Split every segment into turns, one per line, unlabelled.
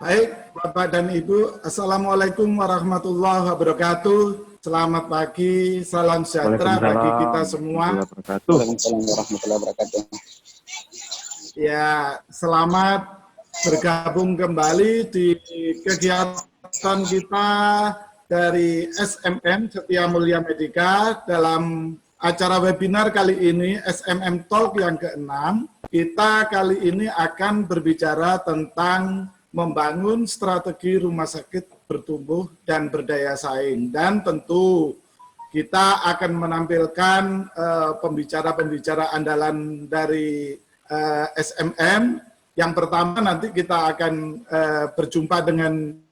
Baik, Bapak dan Ibu, Assalamualaikum warahmatullahi wabarakatuh. Selamat pagi, salam sejahtera bagi kita semua.
Waalaikumsalam warahmatullahi wabarakatuh.
Ya, selamat bergabung kembali di kegiatan kita dari SMM Setia Mulia Medika dalam acara webinar kali ini, SMM Talk yang ke-6. Kita kali ini akan berbicara tentang membangun strategi rumah sakit bertumbuh dan berdaya saing. Dan tentu kita akan menampilkan pembicara-pembicara andalan dari SMM. Yang pertama nanti kita akan berjumpa dengan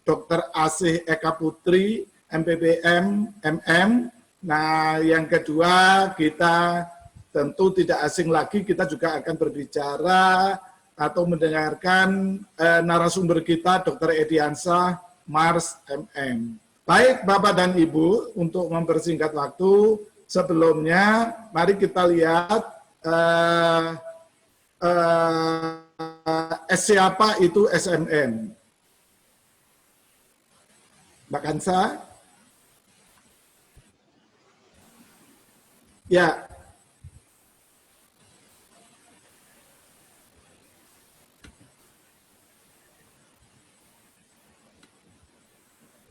Dr. Asih Eka Putri, MPPM, MM. Nah, yang kedua kita tentu tidak asing lagi, kita juga akan berbicara atau mendengarkan narasumber kita, Dr. Ediansah, Mars, MM. Baik, Bapak dan Ibu, untuk mempersingkat waktu, sebelumnya mari kita lihat siapa itu SMM. Mbak Kansa? Ya.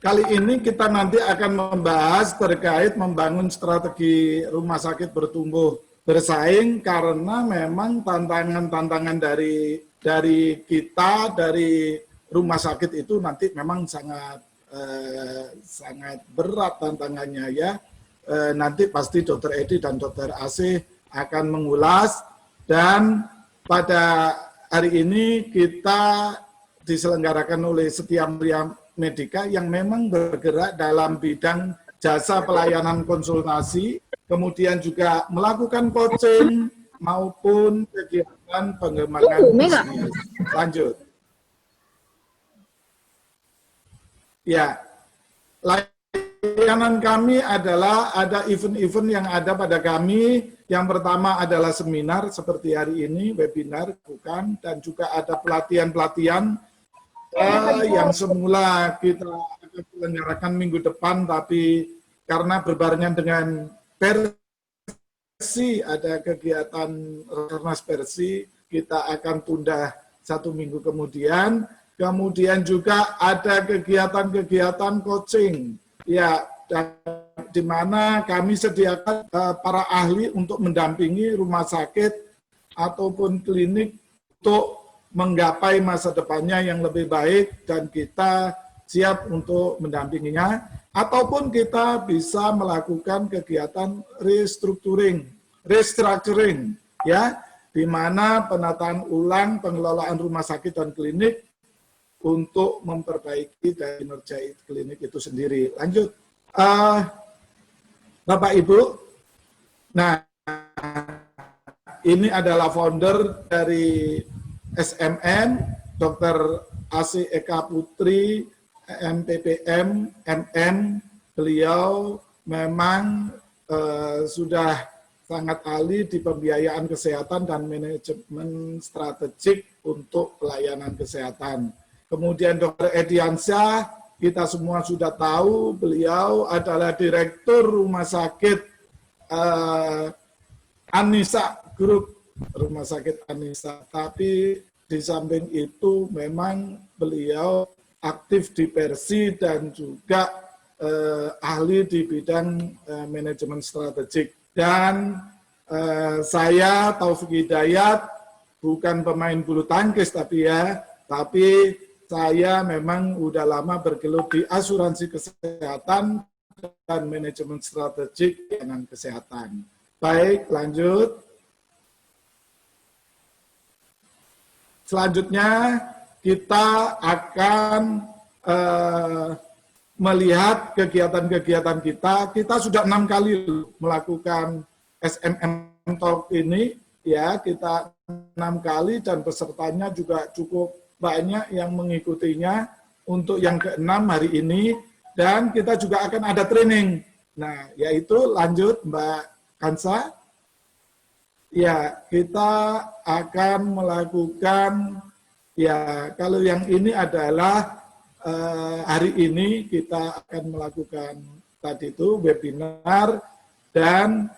Kali ini kita nanti akan membahas terkait membangun strategi rumah sakit bertumbuh bersaing, karena memang tantangan-tantangan dari kita, dari rumah sakit itu nanti memang sangat berat tantangannya ya. Nanti pasti Dr. Edi dan Dr. Asih akan mengulas, dan pada hari ini kita diselenggarakan oleh Setia Mulia Medika yang memang bergerak dalam bidang jasa pelayanan konsultasi, kemudian juga melakukan coaching maupun kegiatan pengembangan bisnis. Lanjut. Ya, layanan kami adalah ada event-event yang ada pada kami. Yang pertama adalah seminar seperti hari ini, webinar bukan, dan juga ada pelatihan-pelatihan yang semula kita akan selenggarakan minggu depan, tapi karena berbarengan dengan Persi, ada kegiatan Rakernas Persi, kita akan tunda 1 minggu kemudian. Kemudian juga ada kegiatan-kegiatan coaching, ya, di mana kami sediakan para ahli untuk mendampingi rumah sakit ataupun klinik untuk menggapai masa depannya yang lebih baik, dan kita siap untuk mendampinginya. Ataupun kita bisa melakukan kegiatan restructuring, ya, di mana penataan ulang pengelolaan rumah sakit dan klinik untuk memperbaiki dari kinerja klinik itu sendiri. Lanjut, Bapak Ibu. Nah, ini adalah founder dari SMM, Dr. Asih Eka Putri, MPPM, MM. Beliau memang sudah sangat ahli di pembiayaan kesehatan dan manajemen strategik untuk pelayanan kesehatan. Kemudian Dr. Ediansah, kita semua sudah tahu, beliau adalah Direktur Rumah Sakit Anissa Group, Rumah Sakit Anissa. Tapi di samping itu memang beliau aktif di Persi dan juga ahli di bidang manajemen strategik. Dan saya Taufik Hidayat, bukan pemain bulu tangkis tapi saya memang udah lama bergelut di asuransi kesehatan dan manajemen strategik dengan kesehatan. Baik, lanjut. Selanjutnya kita akan melihat kegiatan-kegiatan kita. Kita sudah 6 kali melakukan SMM Talk ini, ya, kita 6 kali dan pesertanya juga cukup banyak yang mengikutinya untuk yang ke-6 hari ini, dan kita juga akan ada training. Nah, yaitu lanjut Mbak Kansa. Ya, kita akan melakukan Ya, kalau yang ini adalah hari ini kita akan melakukan tadi itu webinar dan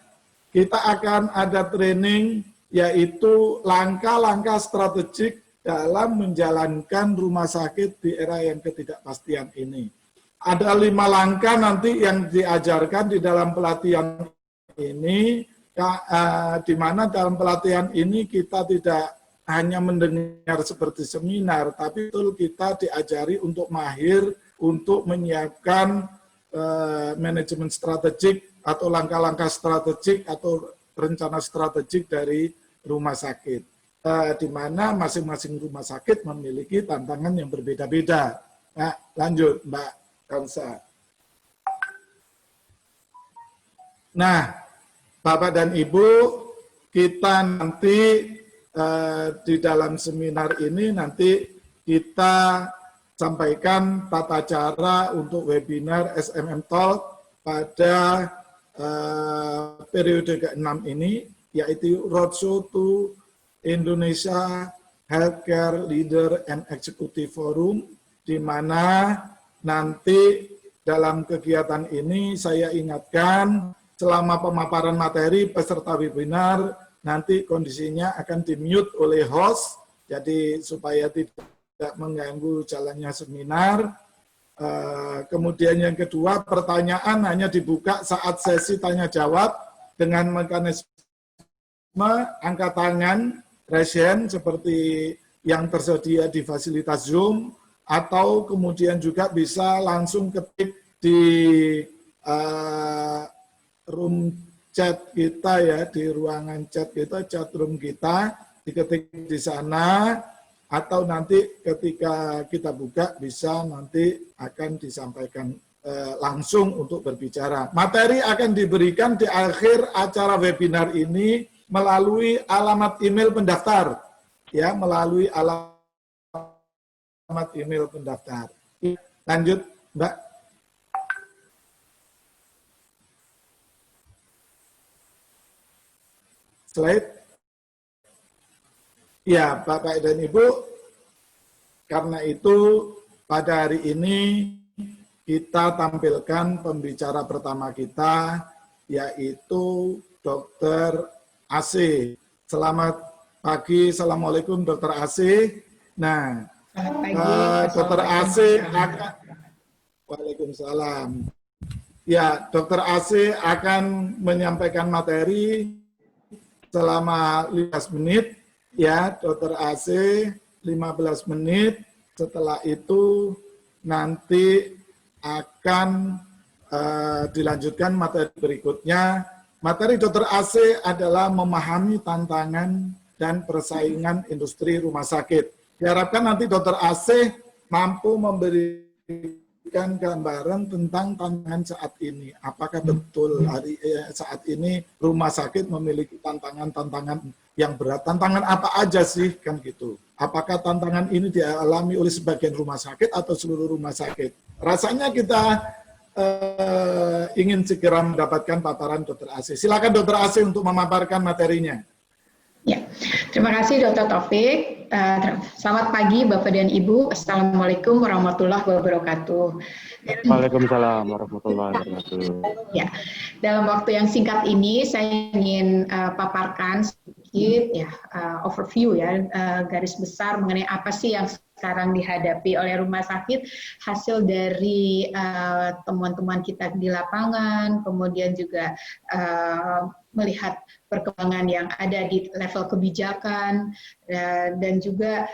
kita akan ada training yaitu langkah-langkah strategik dalam menjalankan rumah sakit di era yang ketidakpastian ini. Ada 5 langkah nanti yang diajarkan di dalam pelatihan ini, di mana dalam pelatihan ini kita tidak hanya mendengar seperti seminar, tapi betul kita diajari untuk mahir, untuk menyiapkan manajemen strategik atau langkah-langkah strategik atau rencana strategik dari rumah sakit. Di mana masing-masing rumah sakit memiliki tantangan yang berbeda-beda. Nah, lanjut Mbak Kansa. Nah, Bapak dan Ibu, kita nanti di dalam seminar ini nanti kita sampaikan tata cara untuk webinar SMM Talk pada periode ke-6 ini, yaitu Roadshow to Indonesia Healthcare Leader and Executive Forum, di mana nanti dalam kegiatan ini saya ingatkan selama pemaparan materi peserta webinar nanti kondisinya akan di-mute oleh host, jadi supaya tidak mengganggu jalannya seminar. Kemudian yang kedua, pertanyaan hanya dibuka saat sesi tanya-jawab dengan mekanisme angkat tangan, raise hand, seperti yang tersedia di fasilitas Zoom, atau kemudian juga bisa langsung ketik di room chat kita ya, di ruangan chat kita, chat room kita, diketik di sana, atau nanti ketika kita buka bisa nanti akan disampaikan langsung untuk berbicara. Materi akan diberikan di akhir acara webinar ini melalui alamat email pendaftar, ya, melalui alamat email pendaftar. Lanjut, Mbak. Slide. Ya, Bapak dan Ibu, karena itu pada hari ini kita tampilkan pembicara pertama kita, yaitu Dr. AC. Selamat pagi, Assalamualaikum Dr. AC. Nah, Dr. AC akan, Waalaikumsalam. Ya, Dr. AC akan menyampaikan materi selama 15 menit. Ya, Dr. AC 15 menit. Setelah itu nanti akan dilanjutkan materi berikutnya. Materi Dr. AC adalah memahami tantangan dan persaingan industri rumah sakit. Diharapkan nanti Dr. AC mampu memberikan gambaran tentang tantangan saat ini. Apakah betul saat ini rumah sakit memiliki tantangan-tantangan yang berat? Tantangan apa aja sih, kan gitu? Apakah tantangan ini dialami oleh sebagian rumah sakit atau seluruh rumah sakit? Rasanya kita ingin segera mendapatkan paparan Dr. AC. Silakan Dr. AC untuk memaparkan materinya.
Ya, terima kasih Dr. Taufik. Selamat pagi Bapak dan Ibu. Assalamualaikum warahmatullahi wabarakatuh.
Waalaikumsalam warahmatullahi wabarakatuh.
Ya, dalam waktu yang singkat ini saya ingin paparkan sedikit ya, overview ya, garis besar mengenai apa sih yang sekarang dihadapi oleh rumah sakit, hasil dari temuan-temuan kita di lapangan, kemudian juga melihat perkembangan yang ada di level kebijakan, dan juga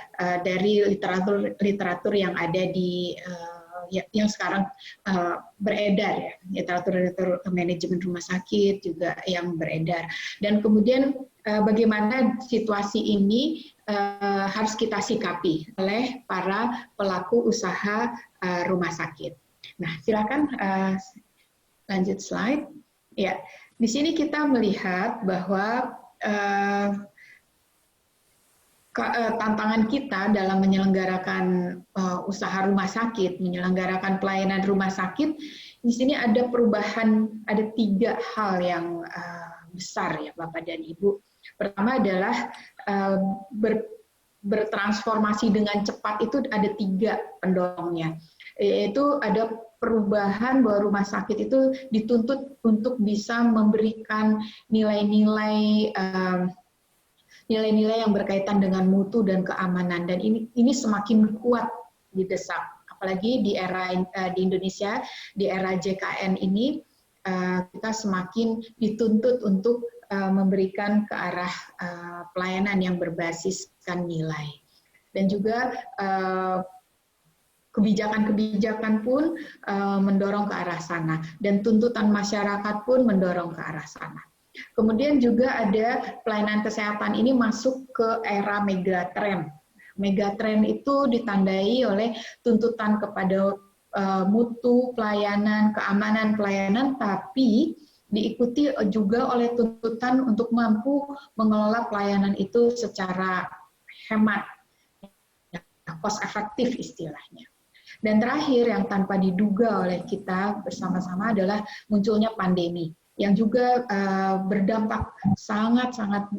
dari literatur yang ada di yang sekarang beredar ya, literatur manajemen rumah sakit juga yang beredar. Dan kemudian bagaimana situasi ini harus kita sikapi oleh para pelaku usaha rumah sakit. Nah, silakan lanjut slide. Ya, di sini kita melihat bahwa tantangan kita dalam menyelenggarakan usaha rumah sakit, menyelenggarakan pelayanan rumah sakit, di sini ada perubahan, ada 3 hal yang besar ya Bapak dan Ibu. Pertama adalah bertransformasi dengan cepat itu ada 3 pendorongnya, yaitu ada perubahan bahwa rumah sakit itu dituntut untuk bisa memberikan nilai-nilai yang berkaitan dengan mutu dan keamanan, dan ini semakin kuat didesak, apalagi di era di Indonesia di era JKN ini kita semakin dituntut untuk memberikan ke arah pelayanan yang berbasiskan nilai, dan juga kebijakan-kebijakan pun mendorong ke arah sana, dan tuntutan masyarakat pun mendorong ke arah sana. Kemudian juga ada pelayanan kesehatan ini masuk ke era megatrend. Megatrend itu ditandai oleh tuntutan kepada mutu pelayanan, keamanan pelayanan, tapi diikuti juga oleh tuntutan untuk mampu mengelola pelayanan itu secara hemat, cost efektif istilahnya. Dan terakhir yang tanpa diduga oleh kita bersama-sama adalah munculnya pandemi yang juga berdampak sangat-sangat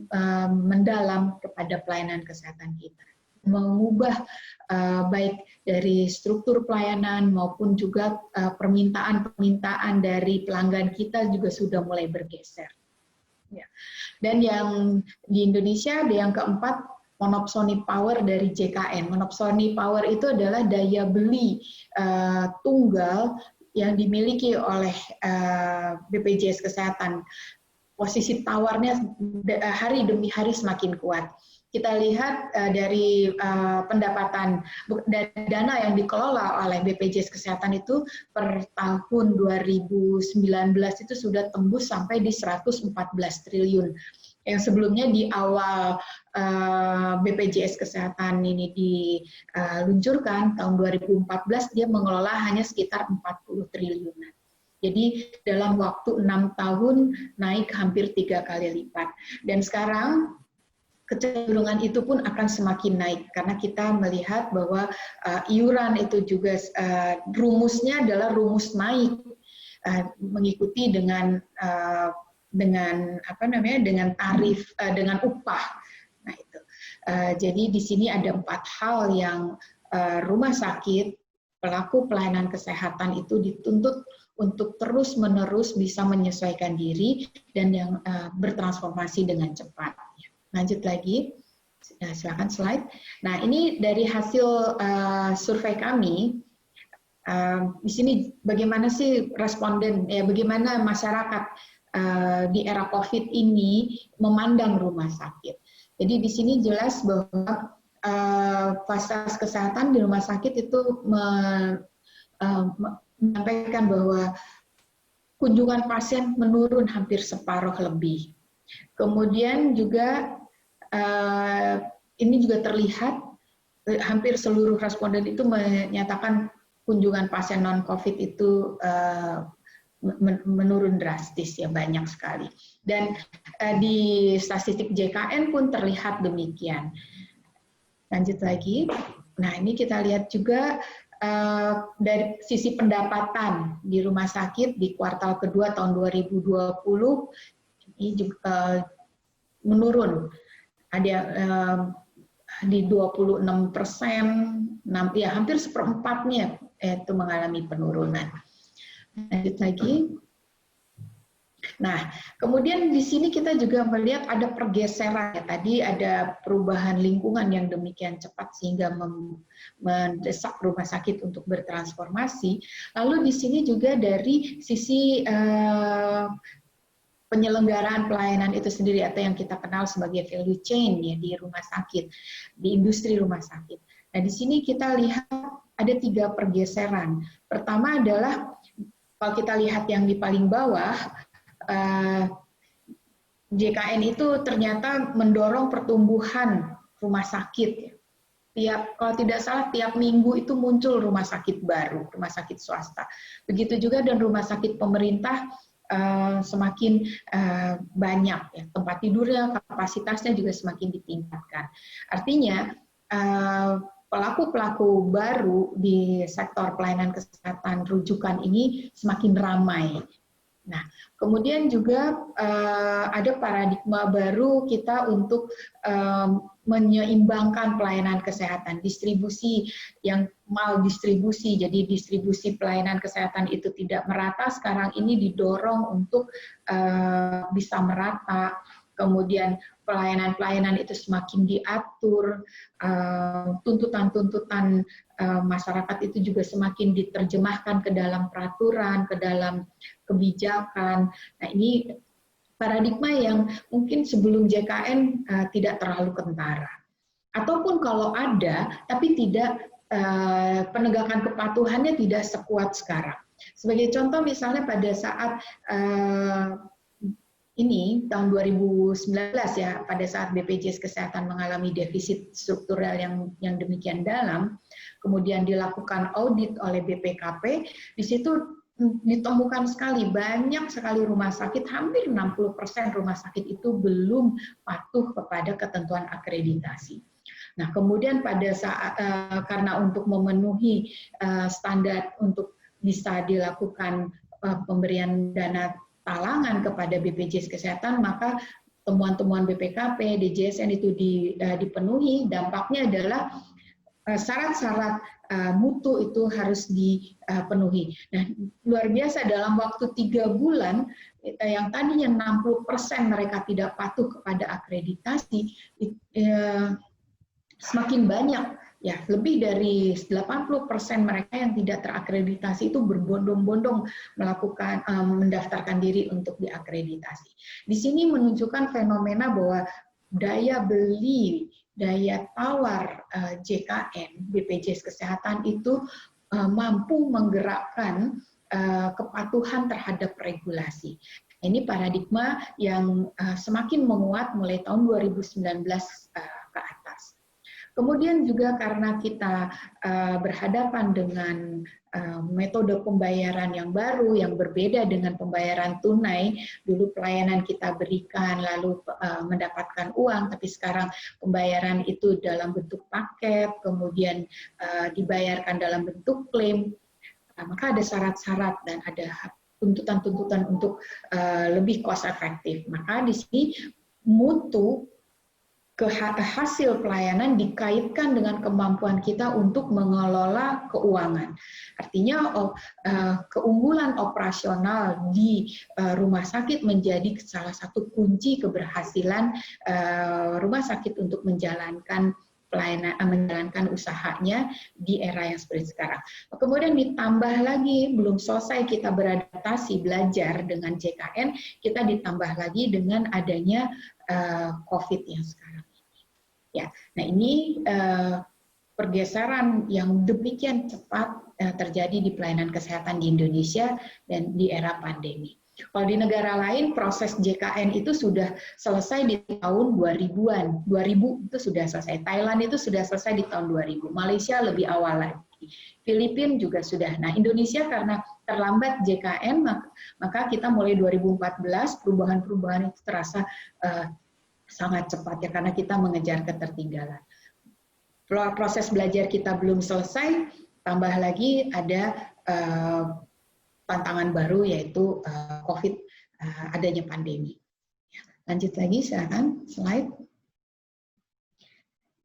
mendalam kepada pelayanan kesehatan kita, mengubah baik dari struktur pelayanan maupun juga permintaan-permintaan dari pelanggan kita juga sudah mulai bergeser. Ya. Dan yang di Indonesia, yang keempat, monopsony power dari JKN. Monopsony power itu adalah daya beli tunggal yang dimiliki oleh BPJS Kesehatan. Posisi tawarnya hari demi hari semakin kuat. Kita lihat dari pendapatan dari dana yang dikelola oleh BPJS Kesehatan itu per tahun 2019 itu sudah tembus sampai di 114 triliun. Yang sebelumnya di awal BPJS Kesehatan ini diluncurkan tahun 2014 dia mengelola hanya sekitar 40 triliunan. Jadi dalam waktu 6 tahun naik hampir 3 kali lipat. Dan sekarang kecenderungan itu pun akan semakin naik karena kita melihat bahwa iuran itu juga rumusnya adalah rumus naik mengikuti dengan tarif dengan upah. Nah itu. Jadi di sini ada 4 hal yang rumah sakit, pelaku pelayanan kesehatan itu dituntut untuk terus-menerus bisa menyesuaikan diri dan yang bertransformasi dengan cepat. Lanjut lagi, silakan slide. Nah ini dari hasil survei kami. Di sini bagaimana sih responden, ya bagaimana masyarakat di era COVID ini memandang rumah sakit. Jadi di sini jelas bahwa fasilitas kesehatan di rumah sakit itu menyampaikan bahwa kunjungan pasien menurun hampir separuh lebih. Kemudian juga ini juga terlihat hampir seluruh responden itu menyatakan kunjungan pasien non-COVID itu menurun drastis, ya banyak sekali. Dan di statistik JKN pun terlihat demikian. Lanjut lagi. Nah ini kita lihat juga dari sisi pendapatan di rumah sakit di kuartal kedua tahun 2020 ini juga menurun. Ada di 26%, ya hampir seperempatnya itu mengalami penurunan. Lanjut lagi. Nah, kemudian di sini kita juga melihat ada pergeseran. Ya, tadi ada perubahan lingkungan yang demikian cepat sehingga mendesak rumah sakit untuk bertransformasi. Lalu di sini juga dari sisi penyelenggaraan pelayanan itu sendiri atau yang kita kenal sebagai value chain ya di rumah sakit, di industri rumah sakit. Nah, di sini kita lihat ada 3 pergeseran. Pertama adalah kalau kita lihat yang di paling bawah, JKN itu ternyata mendorong pertumbuhan rumah sakit. Kalau tidak salah tiap minggu itu muncul rumah sakit baru, rumah sakit swasta. Begitu juga dan rumah sakit pemerintah semakin banyak, ya, tempat tidurnya, kapasitasnya juga semakin ditingkatkan. Artinya pelaku-pelaku baru di sektor pelayanan kesehatan rujukan ini semakin ramai Nah, kemudian juga ada paradigma baru kita untuk menyeimbangkan pelayanan kesehatan, distribusi yang maldistribusi, jadi distribusi pelayanan kesehatan itu tidak merata, sekarang ini didorong untuk bisa merata, kemudian pelayanan-pelayanan itu semakin diatur, tuntutan-tuntutan masyarakat itu juga semakin diterjemahkan ke dalam peraturan, ke dalam kebijakan. Nah, ini paradigma yang mungkin sebelum JKN tidak terlalu kentara. Ataupun kalau ada, tapi tidak penegakan kepatuhannya tidak sekuat sekarang. Sebagai contoh misalnya pada saat ini tahun 2019 ya, pada saat BPJS Kesehatan mengalami defisit struktural yang demikian dalam, kemudian dilakukan audit oleh BPKP, di situ ditemukan sekali banyak sekali rumah sakit, hampir 60% rumah sakit itu belum patuh kepada ketentuan akreditasi. Nah, kemudian pada saat karena untuk memenuhi standar untuk bisa dilakukan pemberian dana talangan kepada BPJS Kesehatan, maka temuan-temuan BPKP, DJSN itu dipenuhi. Dampaknya adalah syarat-syarat mutu itu harus dipenuhi. Nah, luar biasa dalam waktu 3 bulan, yang tadinya 60% mereka tidak patuh kepada akreditasi, semakin banyak. Ya, lebih dari 80% mereka yang tidak terakreditasi itu berbondong-bondong melakukan mendaftarkan diri untuk diakreditasi. Di sini menunjukkan fenomena bahwa daya beli, daya tawar JKN, BPJS Kesehatan itu mampu menggerakkan kepatuhan terhadap regulasi. Ini paradigma yang semakin menguat mulai tahun 2019 ke atas. Kemudian juga karena kita berhadapan dengan metode pembayaran yang baru, yang berbeda dengan pembayaran tunai. Dulu pelayanan kita berikan, lalu mendapatkan uang, tapi sekarang pembayaran itu dalam bentuk paket, kemudian dibayarkan dalam bentuk klaim. Maka ada syarat-syarat dan ada tuntutan-tuntutan untuk lebih cost efektif. Maka di sini mutu hasil pelayanan dikaitkan dengan kemampuan kita untuk mengelola keuangan. Artinya keunggulan operasional di rumah sakit menjadi salah satu kunci keberhasilan rumah sakit untuk menjalankan pelayanan, menjalankan usahanya di era yang seperti sekarang. Kemudian ditambah lagi, belum selesai kita beradaptasi belajar dengan JKN, kita ditambah lagi dengan adanya COVID yang sekarang. Ya, nah ini pergeseran yang demikian cepat terjadi di pelayanan kesehatan di Indonesia dan di era pandemi. Kalau di negara lain proses JKN itu sudah selesai di tahun 2000-an, 2000 itu sudah selesai. Thailand itu sudah selesai di tahun 2000, Malaysia lebih awal lagi. Filipina juga sudah. Nah, Indonesia karena terlambat JKN, maka kita mulai 2014 perubahan-perubahan itu terasa sangat cepat ya, karena kita mengejar ketertinggalan. Proses belajar kita belum selesai, tambah lagi ada tantangan baru yaitu COVID, adanya pandemi. Lanjut lagi, silakan slide.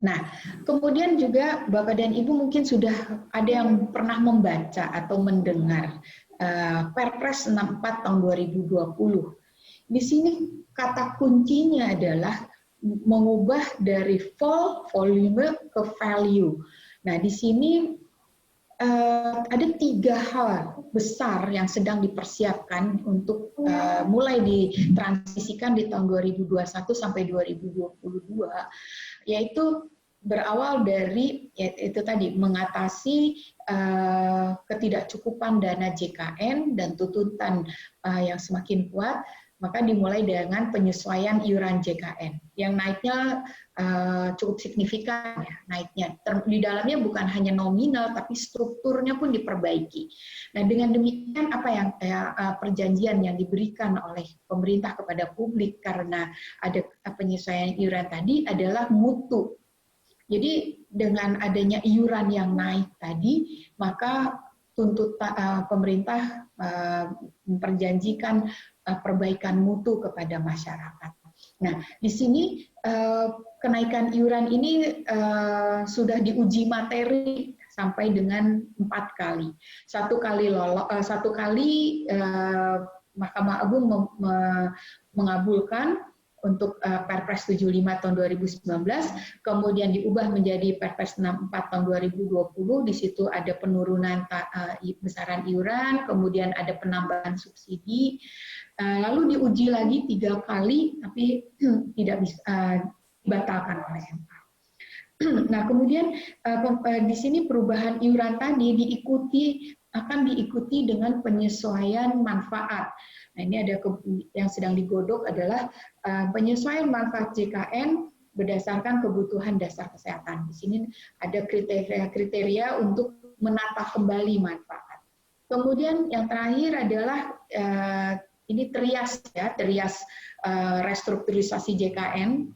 Nah, kemudian juga Bapak dan Ibu mungkin sudah ada yang pernah membaca atau mendengar Perpres 64 tahun 2020. Di sini kata kuncinya adalah mengubah dari volume ke value. Nah, di sini ada 3 hal besar yang sedang dipersiapkan untuk mulai ditransisikan di tahun 2021 sampai 2022, yaitu berawal dari itu tadi mengatasi ketidakcukupan dana JKN dan tuntutan yang semakin kuat. Maka dimulai dengan penyesuaian iuran JKN yang naiknya cukup signifikan ya, naiknya. Di dalamnya bukan hanya nominal tapi strukturnya pun diperbaiki. Nah, dengan demikian apa yang perjanjian yang diberikan oleh pemerintah kepada publik karena ada penyesuaian iuran tadi adalah mutu. Jadi dengan adanya iuran yang naik tadi, maka pemerintah memperjanjikan perbaikan mutu kepada masyarakat. Nah, di sini kenaikan iuran ini sudah diuji materi sampai dengan 4 kali. Satu kali Mahkamah Agung mengabulkan untuk Perpres 75 tahun 2019, kemudian diubah menjadi Perpres 64 tahun 2020. Di situ ada penurunan besaran iuran, kemudian ada penambahan subsidi, lalu diuji lagi 3 kali, tapi tidak bisa dibatalkan oleh MA. Nah, kemudian di sini perubahan iuran tadi akan diikuti dengan penyesuaian manfaat. Nah, ini ada yang sedang digodok adalah penyesuaian manfaat JKN berdasarkan kebutuhan dasar kesehatan. Di sini ada kriteria-kriteria untuk menata kembali manfaat. Kemudian yang terakhir adalah ini trias restrukturisasi JKN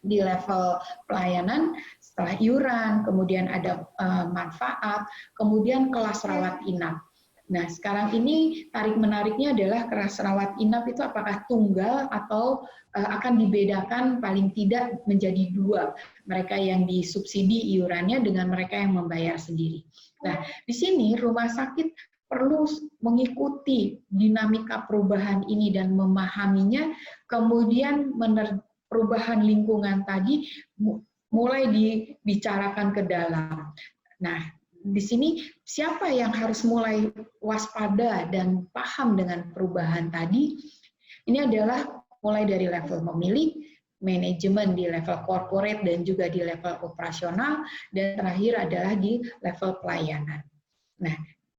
di level pelayanan, setelah iuran, kemudian ada manfaat, kemudian kelas rawat inap. Nah, sekarang ini tarik-menariknya adalah kelas rawat inap itu apakah tunggal atau akan dibedakan paling tidak menjadi 2, mereka yang disubsidi iurannya dengan mereka yang membayar sendiri. Nah, di sini rumah sakit perlu mengikuti dinamika perubahan ini dan memahaminya, kemudian perubahan lingkungan tadi mulai dibicarakan ke dalam. Nah, di sini siapa yang harus mulai waspada dan paham dengan perubahan tadi? Ini adalah mulai dari level memilih, manajemen di level corporate dan juga di level operasional, dan terakhir adalah di level pelayanan. Nah,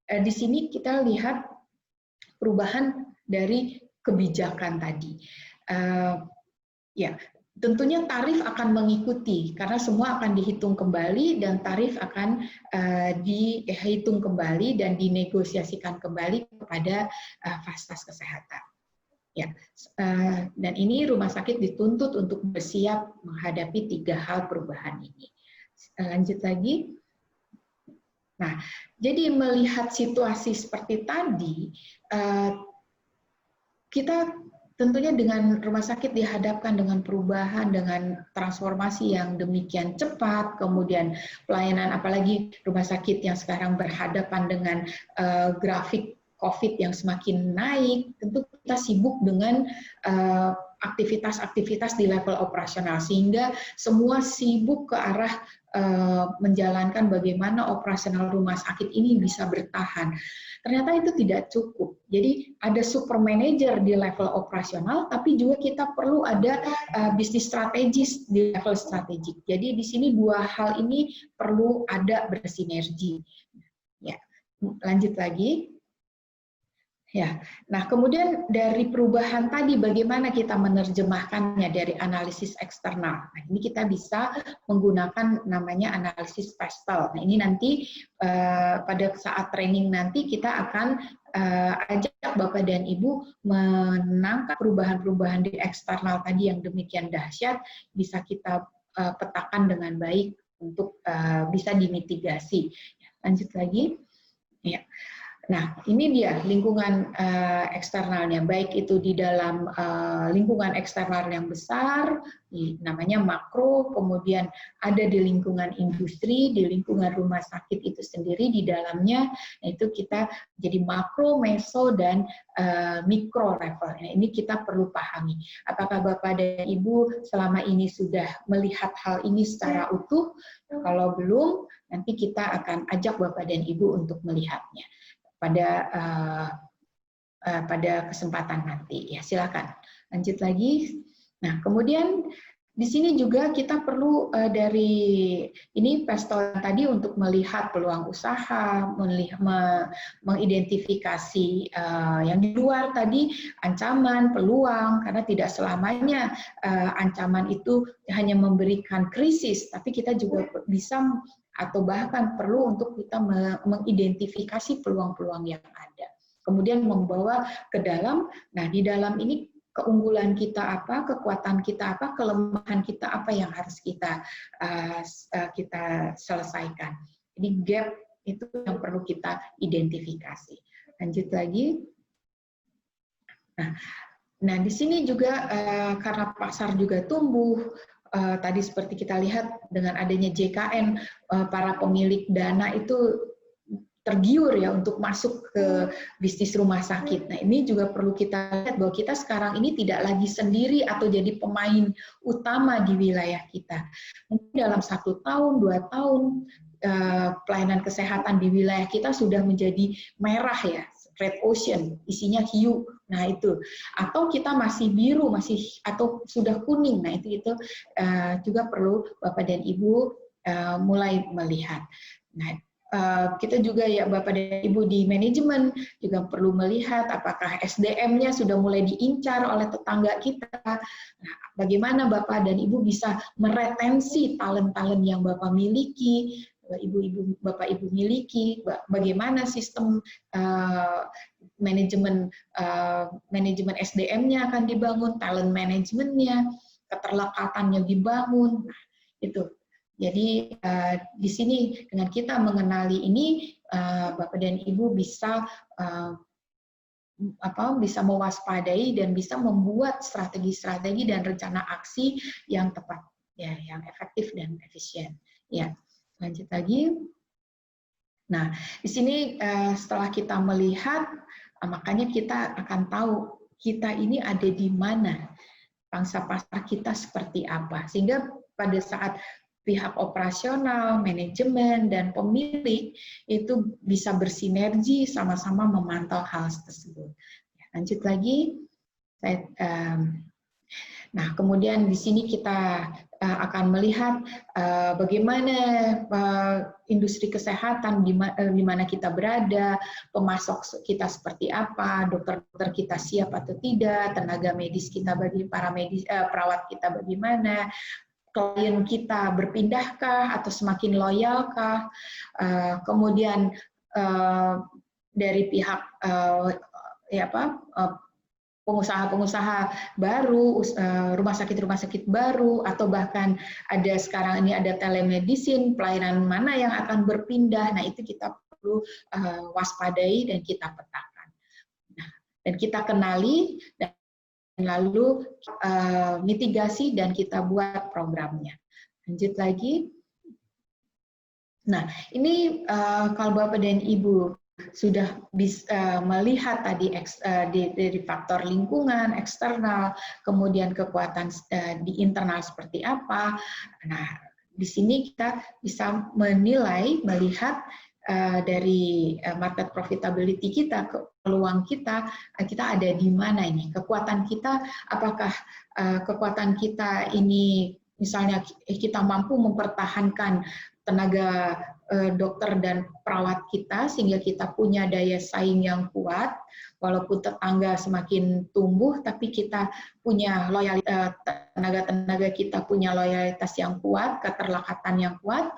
di sini kita lihat perubahan dari kebijakan tadi. Ya, tentunya tarif akan mengikuti karena semua akan dihitung kembali dan tarif akan dihitung kembali dan dinegosiasikan kembali kepada fasilitas kesehatan. Ya, dan ini rumah sakit dituntut untuk bersiap menghadapi 3 hal perubahan ini. Lanjut lagi. Nah, jadi melihat situasi seperti tadi, kita tentunya dengan rumah sakit dihadapkan dengan perubahan, dengan transformasi yang demikian cepat, kemudian pelayanan, apalagi rumah sakit yang sekarang berhadapan dengan grafik COVID yang semakin naik, tentu kita sibuk dengan aktivitas-aktivitas di level operasional, sehingga semua sibuk ke arah menjalankan bagaimana operasional rumah sakit ini bisa bertahan. Ternyata itu tidak cukup. Jadi ada super manager di level operasional, tapi juga kita perlu ada bisnis strategis di level strategik. Jadi di sini 2 hal ini perlu ada bersinergi. Ya, lanjut lagi. Ya, nah kemudian dari perubahan tadi bagaimana kita menerjemahkannya dari analisis eksternal. Nah, ini kita bisa menggunakan namanya analisis PESTEL. Nah, ini nanti pada saat training nanti kita akan ajak Bapak dan Ibu menangkap perubahan-perubahan di eksternal tadi yang demikian dahsyat, bisa kita petakan dengan baik untuk bisa dimitigasi. Lanjut lagi. Ya. Nah, ini dia lingkungan eksternalnya, baik itu di dalam lingkungan eksternal yang besar, namanya makro, kemudian ada di lingkungan industri, di lingkungan rumah sakit itu sendiri, di dalamnya, nah itu kita jadi makro, meso, dan mikro level. Nah, ini kita perlu pahami. Apakah Bapak dan Ibu selama ini sudah melihat hal ini secara utuh? Kalau belum, nanti kita akan ajak Bapak dan Ibu untuk melihatnya pada kesempatan nanti. Ya, silakan. Lanjut lagi. Nah, kemudian di sini juga kita perlu dari ini PESTEL tadi untuk melihat peluang usaha, mengidentifikasi yang di luar tadi, ancaman, peluang, karena tidak selamanya ancaman itu hanya memberikan krisis, tapi kita juga bisa atau bahkan perlu untuk kita mengidentifikasi peluang-peluang yang ada. Kemudian membawa ke dalam, nah di dalam ini keunggulan kita apa, kekuatan kita apa, kelemahan kita apa yang harus kita selesaikan. Jadi gap Itu yang perlu kita identifikasi. Lanjut lagi. Nah, di sini juga karena pasar juga tumbuh, tadi seperti kita lihat dengan adanya JKN, para pemilik dana itu tergiur ya untuk masuk ke bisnis rumah sakit. Nah, ini juga perlu kita lihat bahwa kita sekarang ini tidak lagi sendiri atau jadi pemain utama di wilayah kita. Mungkin dalam 1 tahun, 2 tahun, pelayanan kesehatan di wilayah kita sudah menjadi merah ya, red ocean, isinya hiu. Nah, itu. Atau kita masih biru, atau sudah kuning. Nah, itu juga perlu Bapak dan Ibu mulai melihat. Nah, kita juga ya Bapak dan Ibu di manajemen juga perlu melihat apakah SDM-nya sudah mulai diincar oleh tetangga kita. Nah, bagaimana Bapak dan Ibu bisa meretensi talent-talent yang Bapak miliki, Bapak Ibu miliki, bagaimana sistem manajemen SDM-nya akan dibangun, talent manajemennya, keterlekatannya dibangun. Nah, itu. Jadi di sini dengan kita mengenali ini, Bapak dan Ibu bisa mewaspadai dan bisa membuat strategi-strategi dan rencana aksi yang tepat, ya, yang efektif dan efisien. Ya, lanjut lagi. Nah, di sini setelah kita melihat, makanya kita akan tahu kita ini ada di mana, pangsa pasar kita seperti apa, sehingga pada saat pihak operasional, manajemen, dan pemilik itu bisa bersinergi sama-sama memantau hal tersebut. Lanjut lagi. Nah, kemudian di sini kita akan melihat bagaimana industri kesehatan di mana kita berada, pemasok kita seperti apa, dokter-dokter kita siap atau tidak, tenaga medis kita perawat kita bagaimana, klien kita berpindahkah atau semakin loyalkah, kemudian dari pihak pengusaha-pengusaha baru, rumah sakit baru, atau bahkan ada sekarang ini ada telemedicine, pelayanan mana yang akan berpindah. Nah, itu kita perlu waspadai dan kita petakan. Nah, dan kita kenali dan lalu mitigasi dan kita buat programnya. Lanjut lagi. Nah, ini kalau Bapak dan Ibu sudah bisa melihat tadi dari faktor lingkungan, eksternal, kemudian kekuatan di internal seperti apa. Nah, di sini kita bisa melihat dari market profitability kita, peluang kita ada di mana ini, kekuatan kita, apakah kekuatan kita ini misalnya kita mampu mempertahankan tenaga dokter dan perawat kita sehingga kita punya daya saing yang kuat, walaupun tetangga semakin tumbuh, tapi kita punya loyalitas, tenaga-tenaga kita punya loyalitas yang kuat, keterlekatan yang kuat.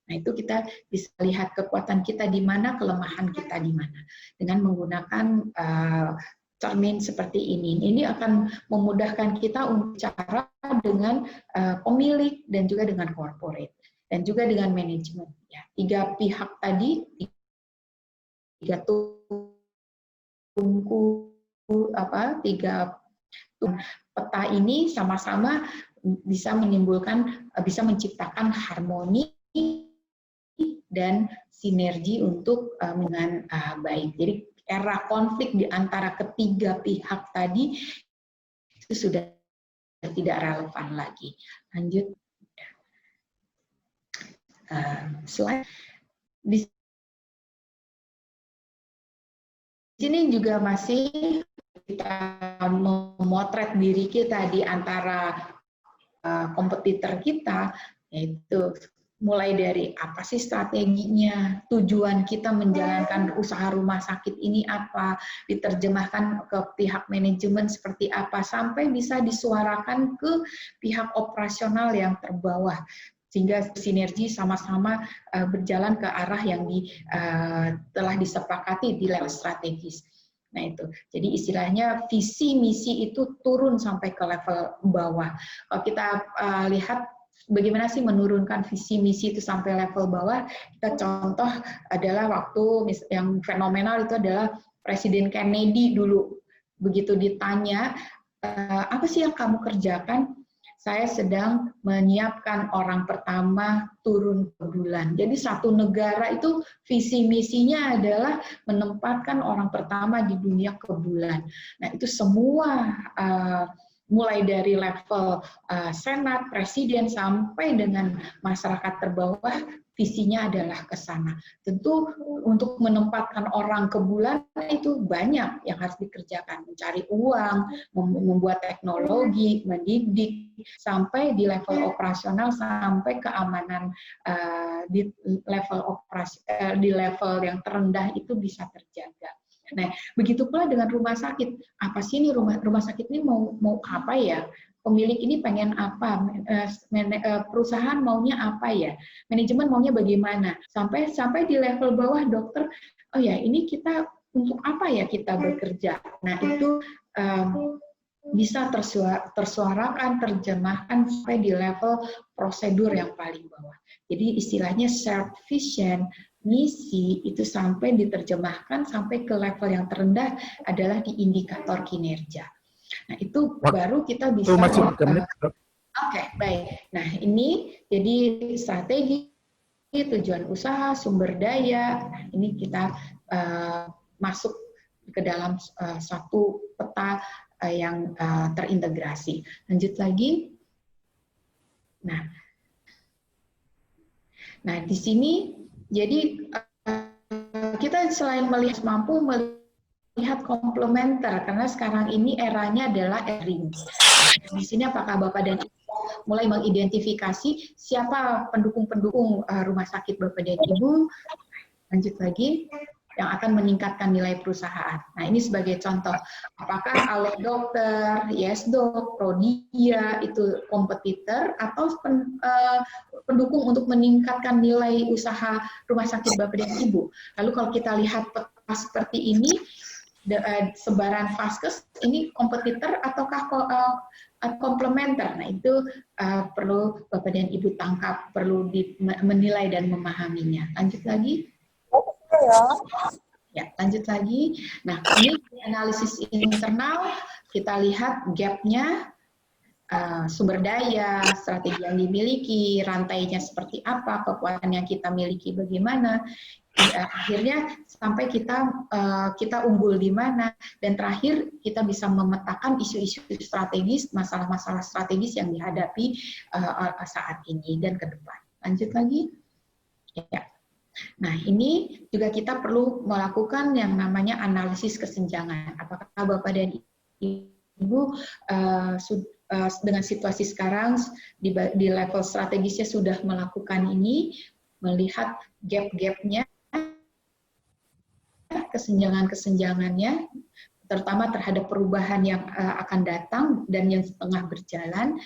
Nah, itu kita bisa lihat kekuatan kita di mana, kelemahan kita di mana. Dengan menggunakan cermin seperti ini. Ini akan memudahkan kita untuk bicara dengan pemilik dan juga dengan corporate. Dan juga dengan manajemen. Ya, 3 pihak tadi, 3 peta ini sama-sama bisa menciptakan harmoni dan sinergi untuk dengan baik. Jadi era konflik di antara ketiga pihak tadi itu sudah tidak relevan lagi. Lanjut. Slide. Di sini juga masih kita memotret diri kita di antara kompetitor kita, yaitu mulai dari apa sih strateginya, tujuan kita menjalankan usaha rumah sakit ini apa, diterjemahkan ke pihak manajemen seperti apa, sampai bisa disuarakan ke pihak operasional yang terbawah, sehingga sinergi sama-sama berjalan ke arah yang telah disepakati di level strategis. Nah, itu. Jadi istilahnya visi misi itu turun sampai ke level bawah. Kalau kita lihat bagaimana sih menurunkan visi misi itu sampai level bawah. Kita contoh adalah waktu yang fenomenal itu adalah Presiden Kennedy dulu. Begitu ditanya, apa sih yang kamu kerjakan? Saya sedang menyiapkan orang pertama turun ke bulan. Jadi satu negara itu visi misinya adalah menempatkan orang pertama di dunia ke bulan. Nah itu semua mulai dari level senat, presiden sampai dengan masyarakat terbawah, visinya adalah ke sana. Tentu untuk menempatkan orang ke bulan itu banyak yang harus dikerjakan, mencari uang, membuat teknologi, mendidik, sampai di level operasional, sampai keamanan di level yang terendah itu bisa terjaga. Nah, begitu pula dengan rumah sakit. Apa sih ini rumah sakit ini mau apa ya? Pemilik ini pengen apa? Perusahaan maunya apa ya? Manajemen maunya bagaimana? Sampai di level bawah dokter, oh ya ini kita untuk apa ya kita bekerja? Nah itu bisa tersuarakan, terjemahkan sampai di level prosedur yang paling bawah. Jadi istilahnya shared vision, misi itu sampai diterjemahkan sampai ke level yang terendah adalah di indikator kinerja. Nah itu baru kita bisa. Oke, baik. Nah ini jadi strategi, tujuan usaha, sumber daya. Nah, ini kita masuk ke dalam satu peta yang terintegrasi. Lanjut lagi. Nah di sini jadi kita selain melihat mampu melihat komplementer karena sekarang ini eranya adalah ring. Di sini apakah Bapak dan Ibu mulai mengidentifikasi siapa pendukung-pendukung rumah sakit Bapak dan Ibu? Lanjut lagi. Yang akan meningkatkan nilai perusahaan. Nah, ini sebagai contoh. Apakah Allo Dokter, YesDoc, Prodia itu kompetitor atau pendukung untuk meningkatkan nilai usaha rumah sakit Bapak dan Ibu? Lalu kalau kita lihat peta seperti ini, sebaran vaskes ini kompetitor ataukah komplementer? Nah, itu perlu Bapak dan Ibu tangkap, perlu menilai dan memahaminya. Lanjut lagi. Ya, lanjut lagi. Nah, ini analisis internal, kita lihat gap-nya, sumber daya, strategi yang dimiliki, rantainya seperti apa, kekuatan yang kita miliki bagaimana, akhirnya sampai kita unggul di mana, dan terakhir kita bisa memetakan isu-isu strategis, masalah-masalah strategis yang dihadapi saat ini dan ke depan. Lanjut lagi. Ya. Nah, ini juga kita perlu melakukan yang namanya analisis kesenjangan. Apakah Bapak dan Ibu dengan situasi sekarang di level strategisnya sudah melakukan ini, melihat gap-gapnya, kesenjangan-kesenjangannya, terutama terhadap perubahan yang akan datang dan yang setengah berjalan.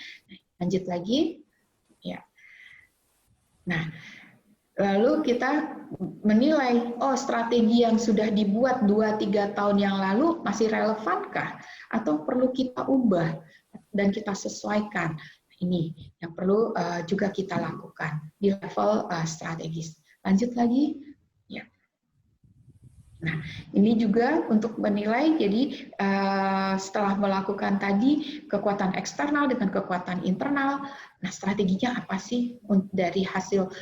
Lanjut lagi. Ya. Nah, lalu kita menilai, oh strategi yang sudah dibuat 2-3 tahun yang lalu masih relevankah? Atau perlu kita ubah dan kita sesuaikan? Ini yang perlu juga kita lakukan di level strategis. Lanjut lagi. Ya. Nah, ini juga untuk menilai, jadi setelah melakukan tadi kekuatan eksternal dengan kekuatan internal, nah strateginya apa sih dari hasil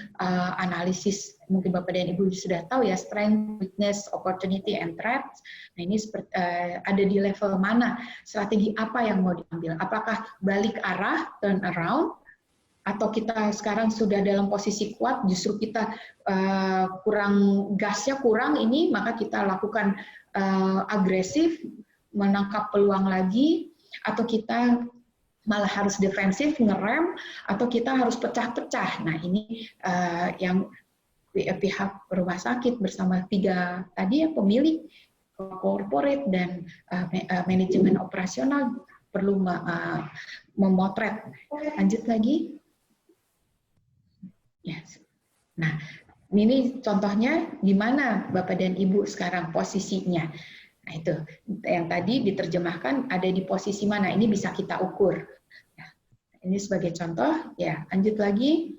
analisis, mungkin Bapak dan Ibu sudah tahu ya, strength, weakness, opportunity, and threats. Nah ini ada di level mana, strategi apa yang mau diambil, apakah balik arah, turn around, atau kita sekarang sudah dalam posisi kuat, justru kita gasnya kurang ini, maka kita lakukan agresif, menangkap peluang lagi, atau kita malah harus defensif, ngerem, atau kita harus pecah-pecah. Nah ini yang pihak rumah sakit bersama 3 tadi ya, pemilik, corporate, dan manajemen operasional perlu memotret. Lanjut lagi. Yes. Nah, ini contohnya di mana Bapak dan Ibu sekarang posisinya. Nah, itu yang tadi diterjemahkan ada di posisi mana, ini bisa kita ukur. Ini sebagai contoh, ya lanjut lagi.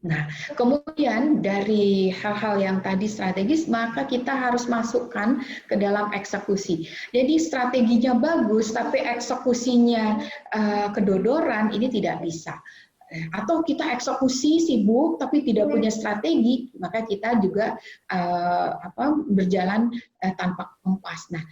Nah, kemudian dari hal-hal yang tadi strategis, maka kita harus masukkan ke dalam eksekusi. Jadi strateginya bagus, tapi eksekusinya kedodoran, ini tidak bisa. Atau kita eksekusi sibuk, tapi tidak punya strategi, maka kita juga berjalan tanpa kompas. Nah,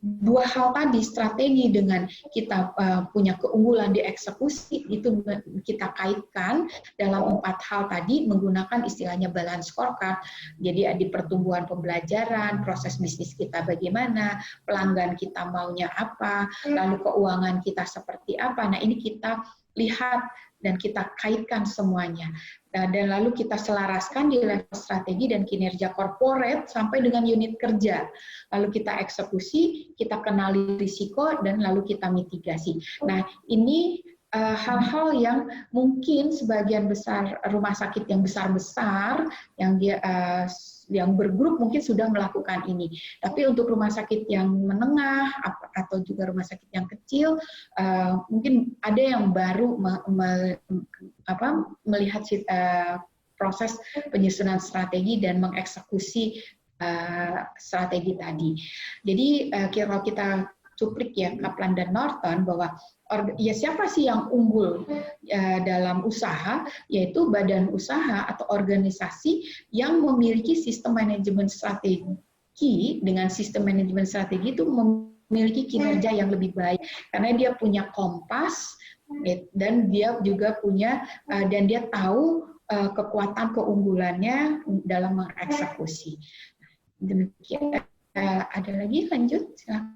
dua hal tadi, strategi dengan kita punya keunggulan di eksekusi, itu kita kaitkan dalam 4 hal tadi menggunakan istilahnya balance scorecard. Jadi di pertumbuhan pembelajaran, proses bisnis kita bagaimana, pelanggan kita maunya apa, lalu keuangan kita seperti apa. Nah, ini kita lihat dan kita kaitkan semuanya. Dan lalu kita selaraskan di level strategi dan kinerja korporat sampai dengan unit kerja. Lalu kita eksekusi, kita kenali risiko, dan lalu kita mitigasi. Nah, ini hal-hal yang mungkin sebagian besar rumah sakit yang besar-besar, yang bergrup mungkin sudah melakukan ini. Tapi untuk rumah sakit yang menengah atau juga rumah sakit yang kecil, mungkin ada yang baru melihat proses penyusunan strategi dan mengeksekusi strategi tadi. Jadi kalau kita cuplik ya Kaplan dan Norton bahwa ya siapa sih yang unggul dalam usaha, yaitu badan usaha atau organisasi yang memiliki sistem manajemen strategi. Dengan sistem manajemen strategi itu memiliki kinerja yang lebih baik karena dia punya kompas dan dia juga punya dan dia tahu kekuatan keunggulannya dalam mengeksekusi. Demikian. Ada lagi, lanjut silakan.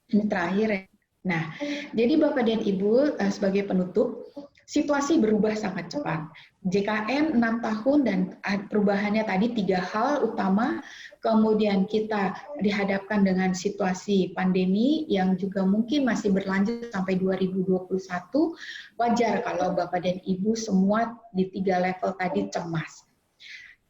Ini terakhir ya. Nah, jadi Bapak dan Ibu sebagai penutup, situasi berubah sangat cepat. JKN 6 tahun dan perubahannya tadi 3 hal utama, kemudian kita dihadapkan dengan situasi pandemi yang juga mungkin masih berlanjut sampai 2021, wajar kalau Bapak dan Ibu semua di 3 level tadi cemas.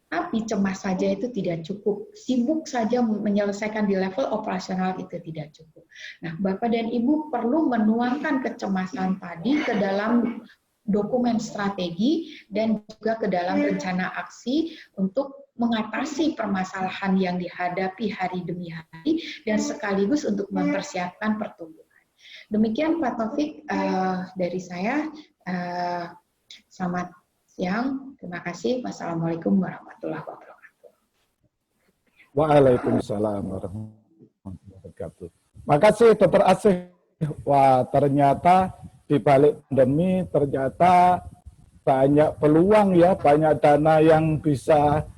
Tapi cemas saja itu tidak cukup, sibuk saja menyelesaikan di level operasional itu tidak cukup. Nah, Bapak dan Ibu perlu menuangkan kecemasan tadi ke dalam dokumen strategi dan juga ke dalam rencana aksi untuk mengatasi permasalahan yang dihadapi hari demi hari dan sekaligus untuk mempersiapkan pertumbuhan. Demikian Pak Taufik dari saya. Selamat siang, terima kasih. Wassalamualaikum warahmatullahi wabarakatuh.
Waalaikumsalam warahmatullahi wabarakatuh. Makasih Dr. Asih. Wah, ternyata di balik pandemi ternyata banyak peluang ya, banyak dana yang bisa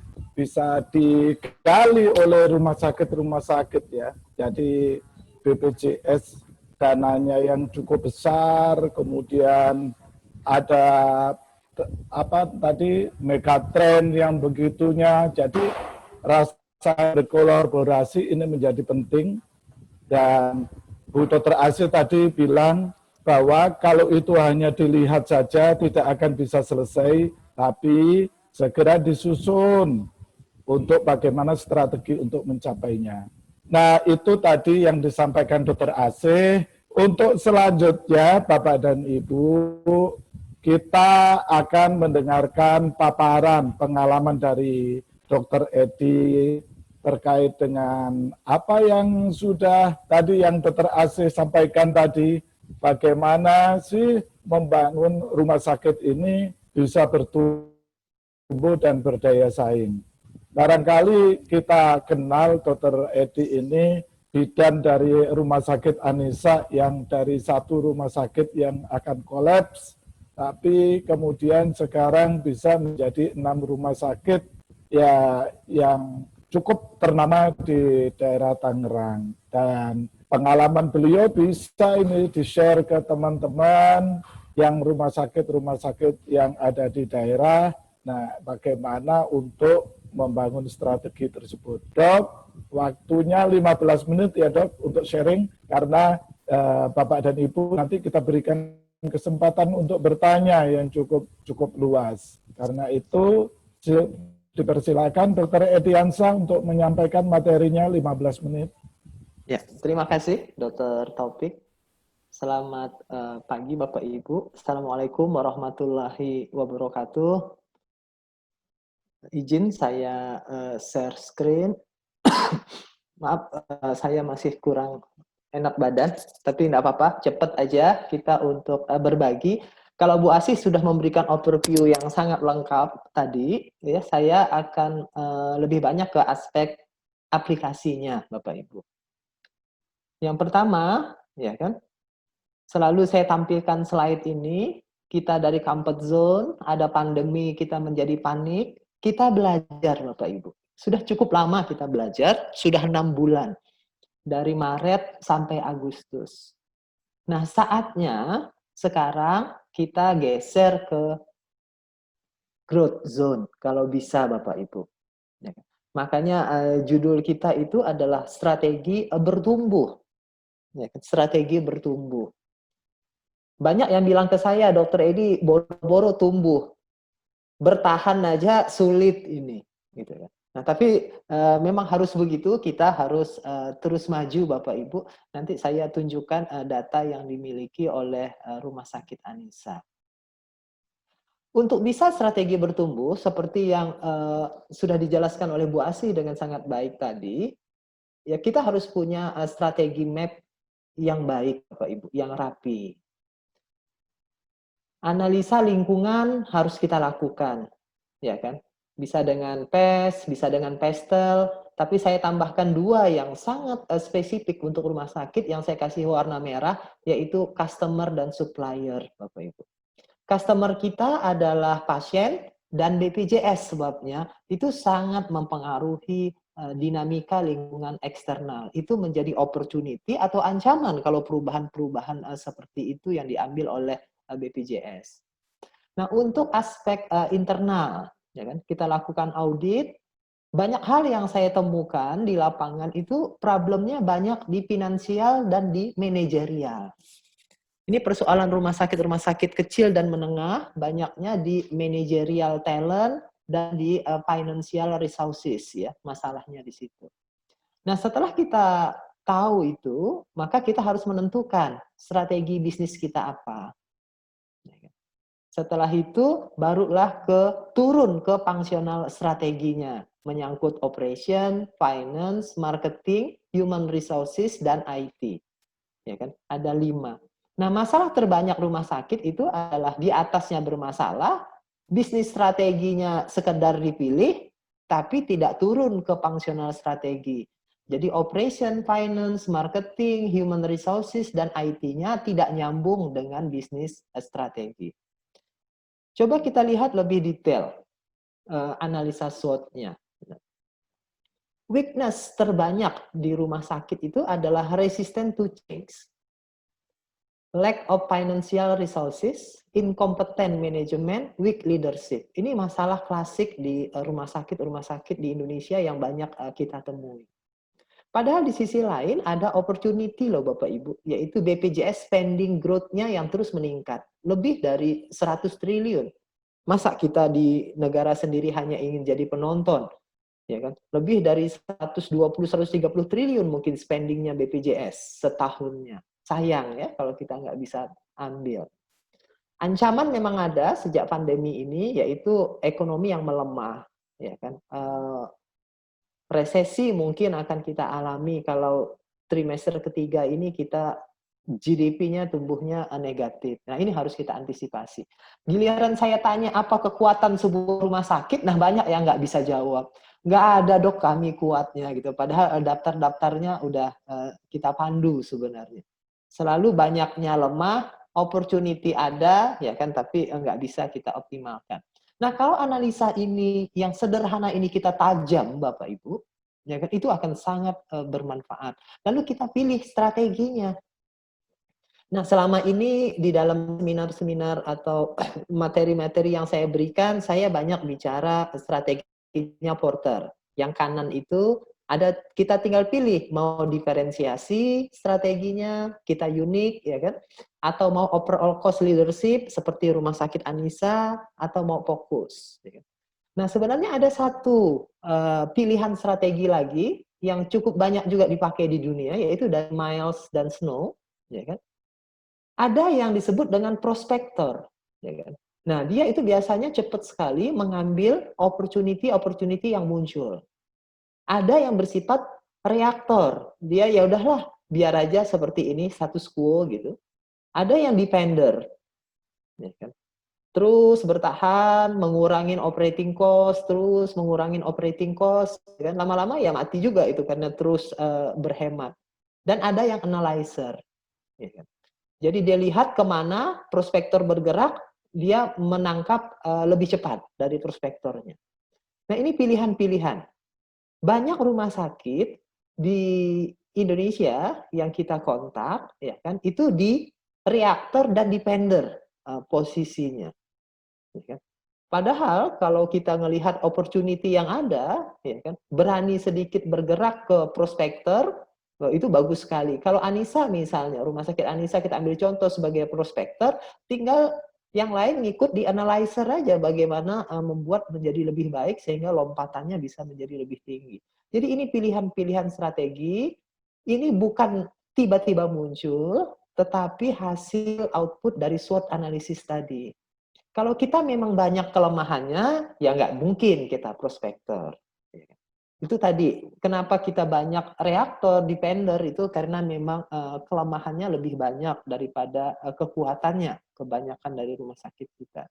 digali oleh rumah sakit ya. Jadi BPJS dananya yang cukup besar, kemudian ada megatrend yang begitunya, jadi rasa berkolaborasi ini menjadi penting. Dan Bu Dr. Asih tadi bilang bahwa kalau itu hanya dilihat saja tidak akan bisa selesai, tapi segera disusun untuk bagaimana strategi untuk mencapainya. Nah, itu tadi yang disampaikan Dr. Asih. Untuk selanjutnya Bapak dan Ibu, kita akan mendengarkan paparan pengalaman dari Dr. Edi terkait dengan apa yang sudah tadi yang Dr. Asih sampaikan tadi, bagaimana sih membangun rumah sakit ini bisa bertumbuh dan berdaya saing. Barangkali kita kenal Dr. Edi ini bidan dari Rumah Sakit Anissa yang dari satu rumah sakit yang akan kolaps, tapi kemudian sekarang bisa menjadi 6 rumah sakit ya yang cukup ternama di daerah Tangerang. Dan pengalaman beliau bisa ini di-share ke teman-teman yang rumah sakit yang ada di daerah. Nah, bagaimana untuk membangun strategi tersebut. Dok, waktunya 15 menit ya Dok untuk sharing, karena Bapak dan Ibu nanti kita berikan kesempatan untuk bertanya yang cukup luas. Karena itu dipersilakan Dr. Ediansa untuk menyampaikan materinya 15 menit.
Ya, terima kasih Dr. Taufik. Selamat pagi Bapak Ibu. Assalamualaikum warahmatullahi wabarakatuh. Izin saya share screen. Maaf, saya masih kurang enak badan, tapi tidak apa-apa, cepat aja kita untuk berbagi. Kalau Bu Asih sudah memberikan overview yang sangat lengkap tadi, ya saya akan lebih banyak ke aspek aplikasinya, Bapak Ibu. Yang pertama, ya kan, selalu saya tampilkan slide ini, kita dari comfort zone, ada pandemi, kita menjadi panik, kita belajar Bapak Ibu. Sudah cukup lama kita belajar, sudah 6 bulan. Dari Maret sampai Agustus. Nah, saatnya sekarang kita geser ke growth zone, kalau bisa Bapak Ibu. Makanya judul kita itu adalah strategi bertumbuh. Strategi bertumbuh. Banyak yang bilang ke saya, Dokter Edi, boro-boro tumbuh. Bertahan aja sulit ini. Gitu ya. Nah, tapi memang harus begitu, kita harus terus maju Bapak Ibu. Nanti saya tunjukkan data yang dimiliki oleh Rumah Sakit Anisa. Untuk bisa strategi bertumbuh, seperti yang sudah dijelaskan oleh Bu Asih dengan sangat baik tadi, ya kita harus punya strategi map yang baik Bapak Ibu, yang rapi. Analisa lingkungan harus kita lakukan, ya kan? Bisa dengan PES, bisa dengan pastel, tapi saya tambahkan 2 yang sangat spesifik untuk rumah sakit yang saya kasih warna merah, yaitu customer dan supplier, Bapak Ibu. Customer kita adalah pasien dan BPJS sebabnya itu sangat mempengaruhi dinamika lingkungan eksternal. Itu menjadi opportunity atau ancaman kalau perubahan-perubahan seperti itu yang diambil oleh BPJS. Nah, untuk aspek internal, ya kan, kita lakukan audit, banyak hal yang saya temukan di lapangan itu problemnya banyak di finansial dan di manajerial. Ini persoalan rumah sakit kecil dan menengah, banyaknya di managerial talent dan di financial resources, ya, masalahnya di situ. Nah, setelah kita tahu itu, maka kita harus menentukan strategi bisnis kita apa. Setelah itu, barulah turun ke fungsional strateginya, menyangkut operation, finance, marketing, human resources, dan IT. Ya kan? Ada 5. Nah, masalah terbanyak rumah sakit itu adalah di atasnya bermasalah, bisnis strateginya sekedar dipilih, tapi tidak turun ke fungsional strategi. Jadi operation, finance, marketing, human resources, dan IT-nya tidak nyambung dengan bisnis strategi. Coba kita lihat lebih detail analisa SWOT-nya. Weakness terbanyak di rumah sakit itu adalah resistant to change, lack of financial resources, incompetent management, weak leadership. Ini masalah klasik di rumah sakit di Indonesia yang banyak kita temui. Padahal di sisi lain ada opportunity loh Bapak Ibu, yaitu BPJS spending growth-nya yang terus meningkat. Lebih dari 100 triliun. Masa kita di negara sendiri hanya ingin jadi penonton? Ya kan? Lebih dari 120-130 triliun mungkin spendingnya BPJS setahunnya. Sayang ya kalau kita nggak bisa ambil. Ancaman memang ada sejak pandemi ini, yaitu ekonomi yang melemah. Ya kan? Resesi mungkin akan kita alami kalau trimester ketiga ini kita GDP-nya tumbuhnya negatif. Nah, ini harus kita antisipasi. Giliran saya tanya apa kekuatan sebuah rumah sakit, nah banyak yang nggak bisa jawab. Nggak ada dok kami kuatnya gitu. Padahal daftar-daftarnya udah kita pandu sebenarnya. Selalu banyaknya lemah, opportunity ada, ya kan, tapi nggak bisa kita optimalkan. Nah, kalau analisa ini yang sederhana ini kita tajam, Bapak Ibu, ya kan, itu akan sangat bermanfaat. Lalu kita pilih strateginya. Nah, selama ini di dalam seminar-seminar atau materi-materi yang saya berikan, saya banyak bicara strateginya Porter. Yang kanan itu ada, kita tinggal pilih mau diferensiasi strateginya, kita unik, ya kan? Atau mau overall cost leadership seperti Rumah Sakit Anisa, atau mau fokus. Ya kan? Nah, sebenarnya ada satu pilihan strategi lagi yang cukup banyak juga dipakai di dunia, yaitu dari Miles dan Snow, ya kan? Ada yang disebut dengan prospektor, ya kan? Nah, dia itu biasanya cepat sekali mengambil opportunity yang muncul. Ada yang bersifat reaktor, dia ya udahlah, biar aja seperti ini status quo gitu. Ada yang depender, ya kan? Terus bertahan, mengurangin operating cost, terus mengurangin operating cost, ya kan? Lama-lama ya mati juga itu karena terus berhemat. Dan ada yang analyzer, ya kan? Jadi dia lihat kemana prospektor bergerak, dia menangkap lebih cepat dari prospektornya. Nah, ini pilihan-pilihan. Banyak rumah sakit di Indonesia yang kita kontak, ya kan, itu di reaktor dan depender posisinya. Ya kan? Padahal kalau kita melihat opportunity yang ada, ya kan, berani sedikit bergerak ke prospektor, itu bagus sekali. Kalau Anissa misalnya, rumah sakit Anissa kita ambil contoh sebagai prospektor, tinggal yang lain ngikut di analyzer aja bagaimana membuat menjadi lebih baik sehingga lompatannya bisa menjadi lebih tinggi. Jadi ini pilihan-pilihan strategi, ini bukan tiba-tiba muncul, tetapi hasil output dari SWOT analisis tadi. Kalau kita memang banyak kelemahannya, ya nggak mungkin kita prospektor. Itu tadi, kenapa kita banyak reaktor, depender, itu karena memang kelemahannya lebih banyak daripada kekuatannya, kebanyakan dari rumah sakit kita.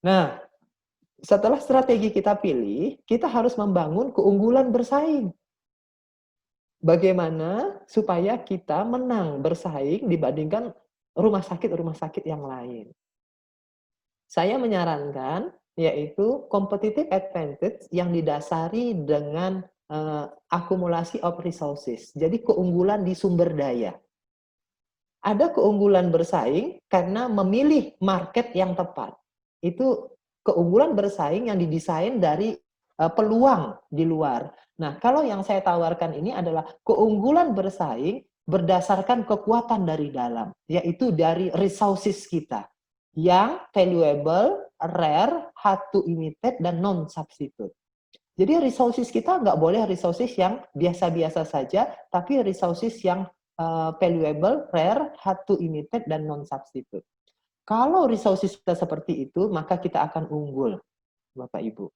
Nah, setelah strategi kita pilih, kita harus membangun keunggulan bersaing. Bagaimana supaya kita menang bersaing dibandingkan rumah sakit yang lain. Saya menyarankan yaitu competitive advantage yang didasari dengan akumulasi of resources. Jadi keunggulan di sumber daya. Ada keunggulan bersaing karena memilih market yang tepat. Itu keunggulan bersaing yang didesain dari peluang di luar. Nah, kalau yang saya tawarkan ini adalah keunggulan bersaing berdasarkan kekuatan dari dalam, yaitu dari resources kita yang valuable, rare, hard to imitate, dan non-substitute. Jadi resources kita nggak boleh resources yang biasa-biasa saja, tapi resources yang valuable, rare, hard to imitate, dan non-substitute. Kalau resources kita seperti itu, maka kita akan unggul, Bapak Ibu.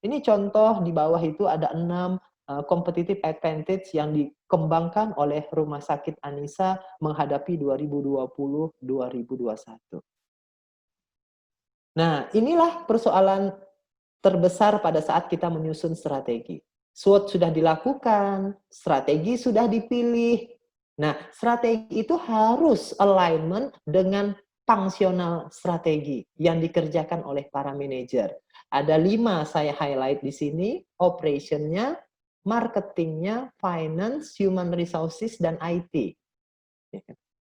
Ini contoh di bawah itu ada 6 competitive advantage yang dikembangkan oleh Rumah Sakit Anissa menghadapi 2020-2021. Nah, inilah persoalan terbesar pada saat kita menyusun strategi. SWOT sudah dilakukan, strategi sudah dipilih. Nah, strategi itu harus alignment dengan fungsional strategi yang dikerjakan oleh para manajer. Ada 5 saya highlight di sini, operation-nya, marketing-nya, finance, human resources, dan IT.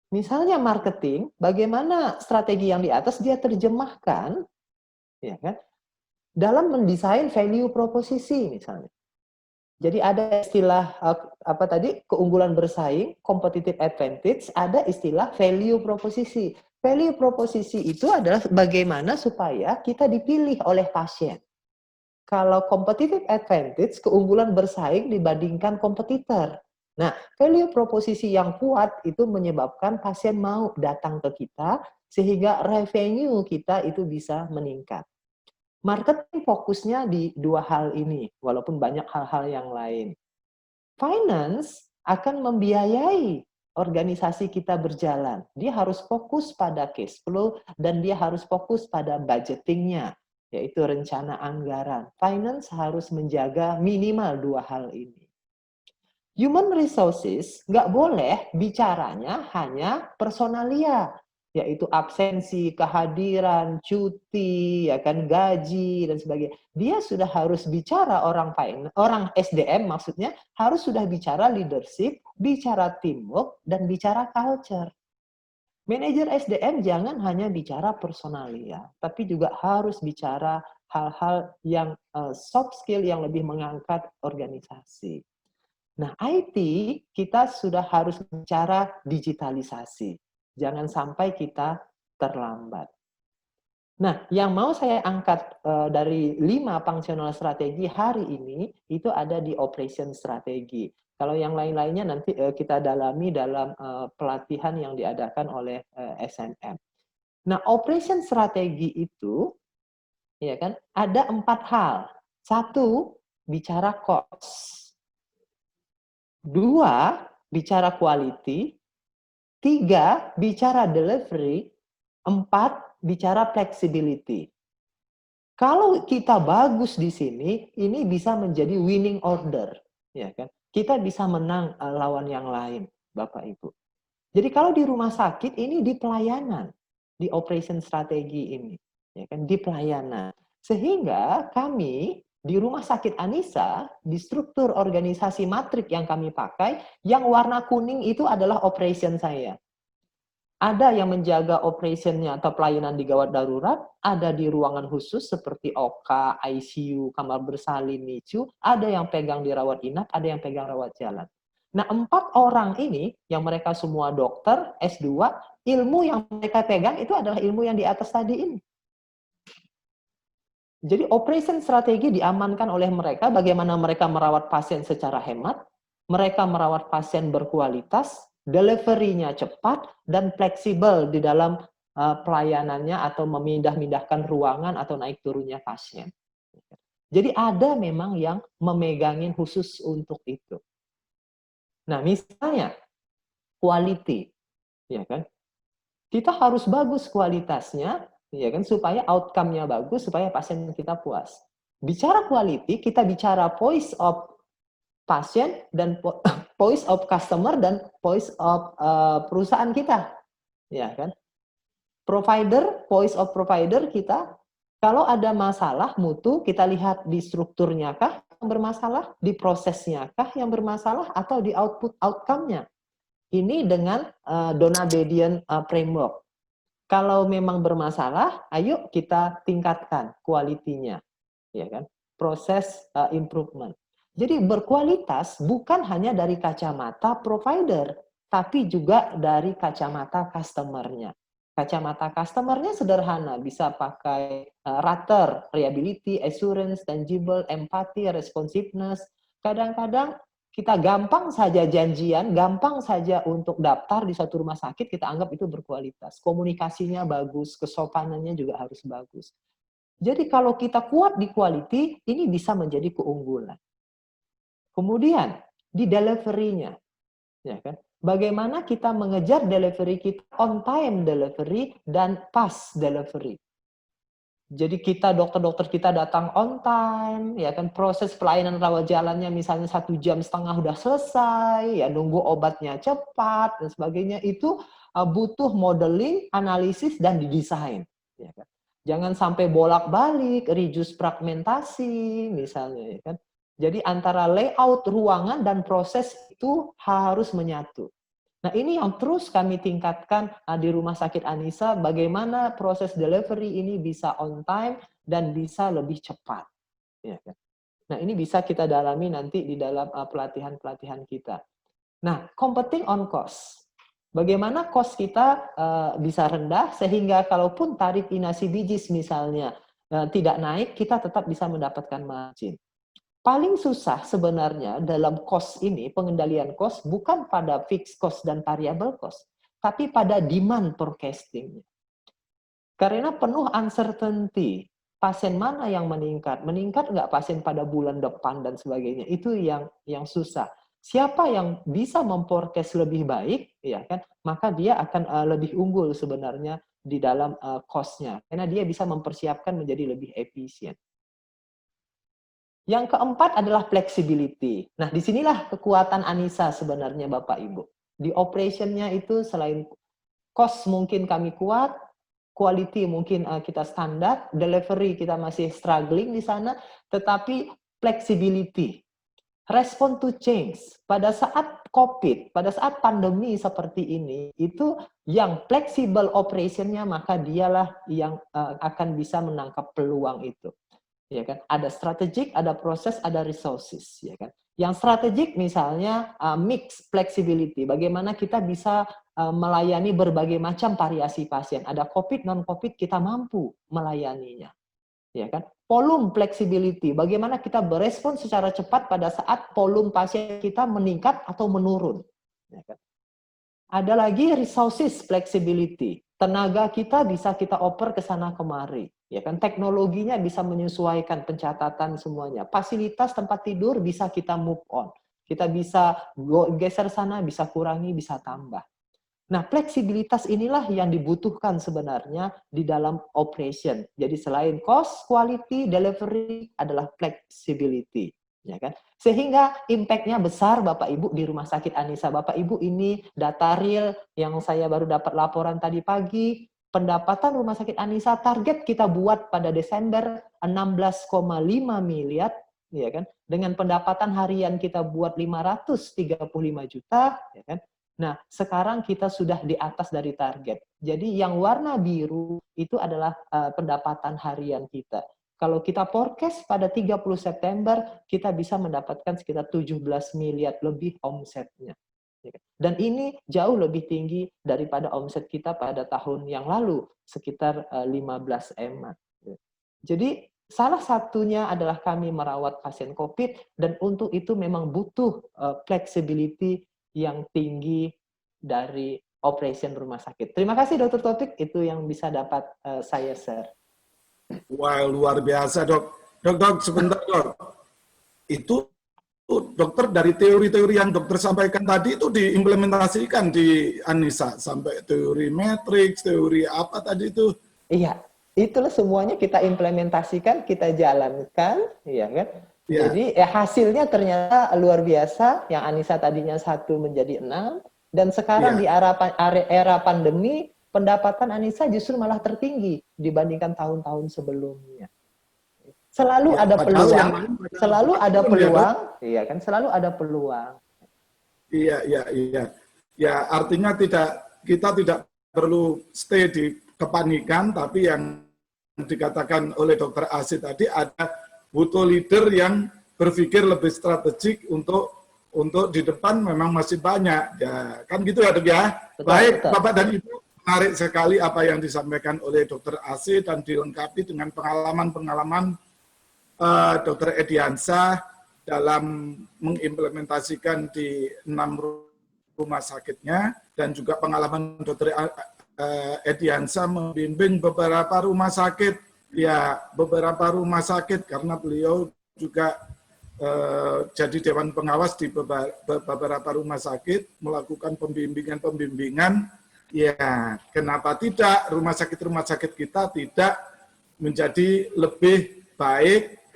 Misalnya marketing, bagaimana strategi yang di atas dia terjemahkan, ya kan, dalam mendesain value proposisi misalnya. Jadi ada istilah apa tadi, keunggulan bersaing, competitive advantage, ada istilah value proposisi. Value proposisi itu adalah bagaimana supaya kita dipilih oleh pasien. Kalau competitive advantage, keunggulan bersaing dibandingkan kompetitor. Nah, value proposisi yang kuat itu menyebabkan pasien mau datang ke kita sehingga revenue kita itu bisa meningkat. Marketing fokusnya di 2 hal ini, walaupun banyak hal-hal yang lain. Finance akan membiayai organisasi kita berjalan. Dia harus fokus pada cash flow dan dia harus fokus pada budgeting-nya, yaitu rencana anggaran. Finance harus menjaga minimal 2 hal ini. Human resources nggak boleh bicaranya hanya personalia, yaitu absensi, kehadiran, cuti, ya kan, gaji dan sebagainya. Dia sudah harus bicara orang SDM maksudnya harus sudah bicara leadership, bicara teamwork, dan bicara culture. Manajer SDM jangan hanya bicara personalia, tapi juga harus bicara hal-hal yang soft skill yang lebih mengangkat organisasi. Nah, IT kita sudah harus bicara digitalisasi. Jangan sampai kita terlambat. Nah, yang mau saya angkat dari 5 functional strategi hari ini, itu ada di operation strategi. Kalau yang lain-lainnya nanti kita dalami dalam pelatihan yang diadakan oleh SNM. Nah, operation strategi itu, ya kan, ada 4 hal. 1, bicara cost. 2, bicara quality. 3, bicara delivery. 4, bicara flexibility. Kalau kita bagus di sini, ini bisa menjadi winning order, ya kan? Kita bisa menang lawan yang lain, Bapak Ibu. Jadi kalau di rumah sakit ini di pelayanan, di operation strategi ini, ya kan, di pelayanan. Sehingga kami di Rumah Sakit Anissa, di struktur organisasi matrik yang kami pakai, yang warna kuning itu adalah operation saya. Ada yang menjaga operationnya atau pelayanan di gawat darurat, ada di ruangan khusus seperti OK, ICU, kamar bersalin, NICU, ada yang pegang di rawat inap, ada yang pegang rawat jalan. Nah, 4 orang ini, yang mereka semua dokter, S2, ilmu yang mereka pegang itu adalah ilmu yang di atas tadi ini. Jadi operation strategi diamankan oleh mereka, bagaimana mereka merawat pasien secara hemat, mereka merawat pasien berkualitas, delivery-nya cepat, dan fleksibel di dalam pelayanannya atau memindah-mindahkan ruangan atau naik turunnya pasien. Jadi ada memang yang memegangin khusus untuk itu. Nah, misalnya quality, ya kan? Kita harus bagus kualitasnya, ya kan, supaya outcome-nya bagus, supaya pasien kita puas. Bicara quality, kita bicara voice of pasien dan voice of customer dan voice of perusahaan kita, ya kan? Provider, voice of provider kita, kalau ada masalah mutu, kita lihat di strukturnya kah yang bermasalah, di prosesnya kah yang bermasalah, atau di output outcome-nya. Ini dengan Donabedian framework. Kalau memang bermasalah, ayo kita tingkatkan kualitinya, ya kan? Proses improvement. Jadi berkualitas bukan hanya dari kacamata provider, tapi juga dari kacamata customer-nya. Kacamata customer-nya sederhana, bisa pakai Rater, reliability, assurance, tangible, empathy, responsiveness. Kadang-kadang kita gampang saja janjian, gampang saja untuk daftar di satu rumah sakit, kita anggap itu berkualitas. Komunikasinya bagus, kesopanannya juga harus bagus. Jadi kalau kita kuat di quality, ini bisa menjadi keunggulan. Kemudian di delivery-nya, ya kan? Bagaimana kita mengejar delivery kita, on time delivery dan pas delivery. Jadi kita dokter-dokter kita datang on time, ya kan, proses pelayanan rawat jalannya misalnya 1,5 jam udah selesai, ya nunggu obatnya cepat dan sebagainya, itu butuh modeling, analisis dan didesain. Ya kan? Jangan sampai bolak-balik, reduce fragmentasi misalnya, ya kan. Jadi antara layout ruangan dan proses itu harus menyatu. Nah, ini yang terus kami tingkatkan di Rumah Sakit Anissa, bagaimana proses delivery ini bisa on time dan bisa lebih cepat. Ya, kan? Nah, ini bisa kita dalami nanti di dalam pelatihan-pelatihan kita. Nah, competing on cost. Bagaimana cost kita bisa rendah, sehingga kalaupun tarif inasi bijis misalnya tidak naik, kita tetap bisa mendapatkan margin. Paling susah sebenarnya dalam cost ini, pengendalian cost, bukan pada fixed cost dan variable cost, tapi pada demand forecasting. Karena penuh uncertainty, pasien mana yang meningkat nggak pasien pada bulan depan dan sebagainya, itu yang susah. Siapa yang bisa memforecast lebih baik, ya kan, maka dia akan lebih unggul sebenarnya di dalam cost-nya, karena dia bisa mempersiapkan menjadi lebih efisien. Yang keempat adalah flexibility. Nah, disinilah kekuatan Anissa sebenarnya Bapak Ibu. Di operation-nya itu selain cost mungkin kami kuat, quality mungkin kita standar, delivery kita masih struggling di sana, tetapi flexibility, respond to change. Pada saat COVID, pada saat pandemi seperti ini, itu yang flexible operation-nya, maka dialah yang akan bisa menangkap peluang itu. Ya kan, ada strategik, ada proses, ada resources, ya kan. Yang strategik misalnya mix flexibility, bagaimana kita bisa melayani berbagai macam variasi pasien. Ada COVID, non-COVID, kita mampu melayaninya. Ya kan? Volume flexibility, bagaimana kita berespon secara cepat pada saat volume pasien kita meningkat atau menurun. Ya kan? Ada lagi resources flexibility, tenaga kita bisa kita oper ke sana kemari, ya kan? Teknologinya bisa menyesuaikan pencatatan semuanya. Fasilitas tempat tidur bisa kita move on. Kita bisa geser sana, bisa kurangi, bisa tambah. Nah, fleksibilitas inilah yang dibutuhkan sebenarnya di dalam operation. Jadi selain cost, quality, delivery adalah flexibility, ya kan? Sehingga impact-nya besar Bapak Ibu di Rumah Sakit Anisa. Bapak Ibu, ini data real yang saya baru dapat laporan tadi pagi. Pendapatan Rumah Sakit Anisa target kita buat pada Desember 16,5 miliar, ya kan? Dengan pendapatan harian kita buat 535 juta, ya kan? Nah, sekarang kita sudah di atas dari target. Jadi yang warna biru itu adalah pendapatan harian kita. Kalau kita forecast pada 30 September, kita bisa mendapatkan sekitar 17 miliar lebih omsetnya. Dan ini jauh lebih tinggi daripada omset kita pada tahun yang lalu, sekitar 15 M. Jadi salah satunya adalah kami merawat pasien COVID, dan untuk itu memang butuh flexibility yang tinggi dari operation rumah sakit. Terima kasih Dr. Taufik, itu yang bisa dapat saya share.
Wah, luar biasa, Dok. Dok, sebentar, Dok. Itu dokter dari teori-teori yang dokter sampaikan tadi itu diimplementasikan di Anisa sampai teori matrix, teori apa tadi itu?
Iya, itulah semuanya kita implementasikan, kita jalankan, iya kan? Ya. Jadi hasilnya ternyata luar biasa. Yang Anissa tadinya 1 menjadi 6, dan sekarang di era pandemi pendapatan Anissa justru malah tertinggi dibandingkan tahun-tahun sebelumnya. Selalu ada peluang, selalu ada peluang, iya kan? Selalu ada peluang.
Iya. Ya, artinya kita tidak perlu stay di kepanikan, tapi yang dikatakan oleh Dr. Asid tadi, ada butuh leader yang berpikir lebih strategik untuk di depan. Memang masih banyak, ya kan gitu ya, Dok ya. Baik, betul. Bapak dan Ibu, menarik sekali apa yang disampaikan oleh Dr. Asid dan dilengkapi dengan pengalaman-pengalaman Dr. Ediansyah dalam mengimplementasikan di 6 rumah sakitnya, dan juga pengalaman Dr. Ediansyah membimbing beberapa rumah sakit. Ya, beberapa rumah sakit, karena beliau juga jadi dewan pengawas di beberapa rumah sakit, melakukan pembimbingan. Ya, kenapa tidak rumah sakit kita tidak menjadi lebih baik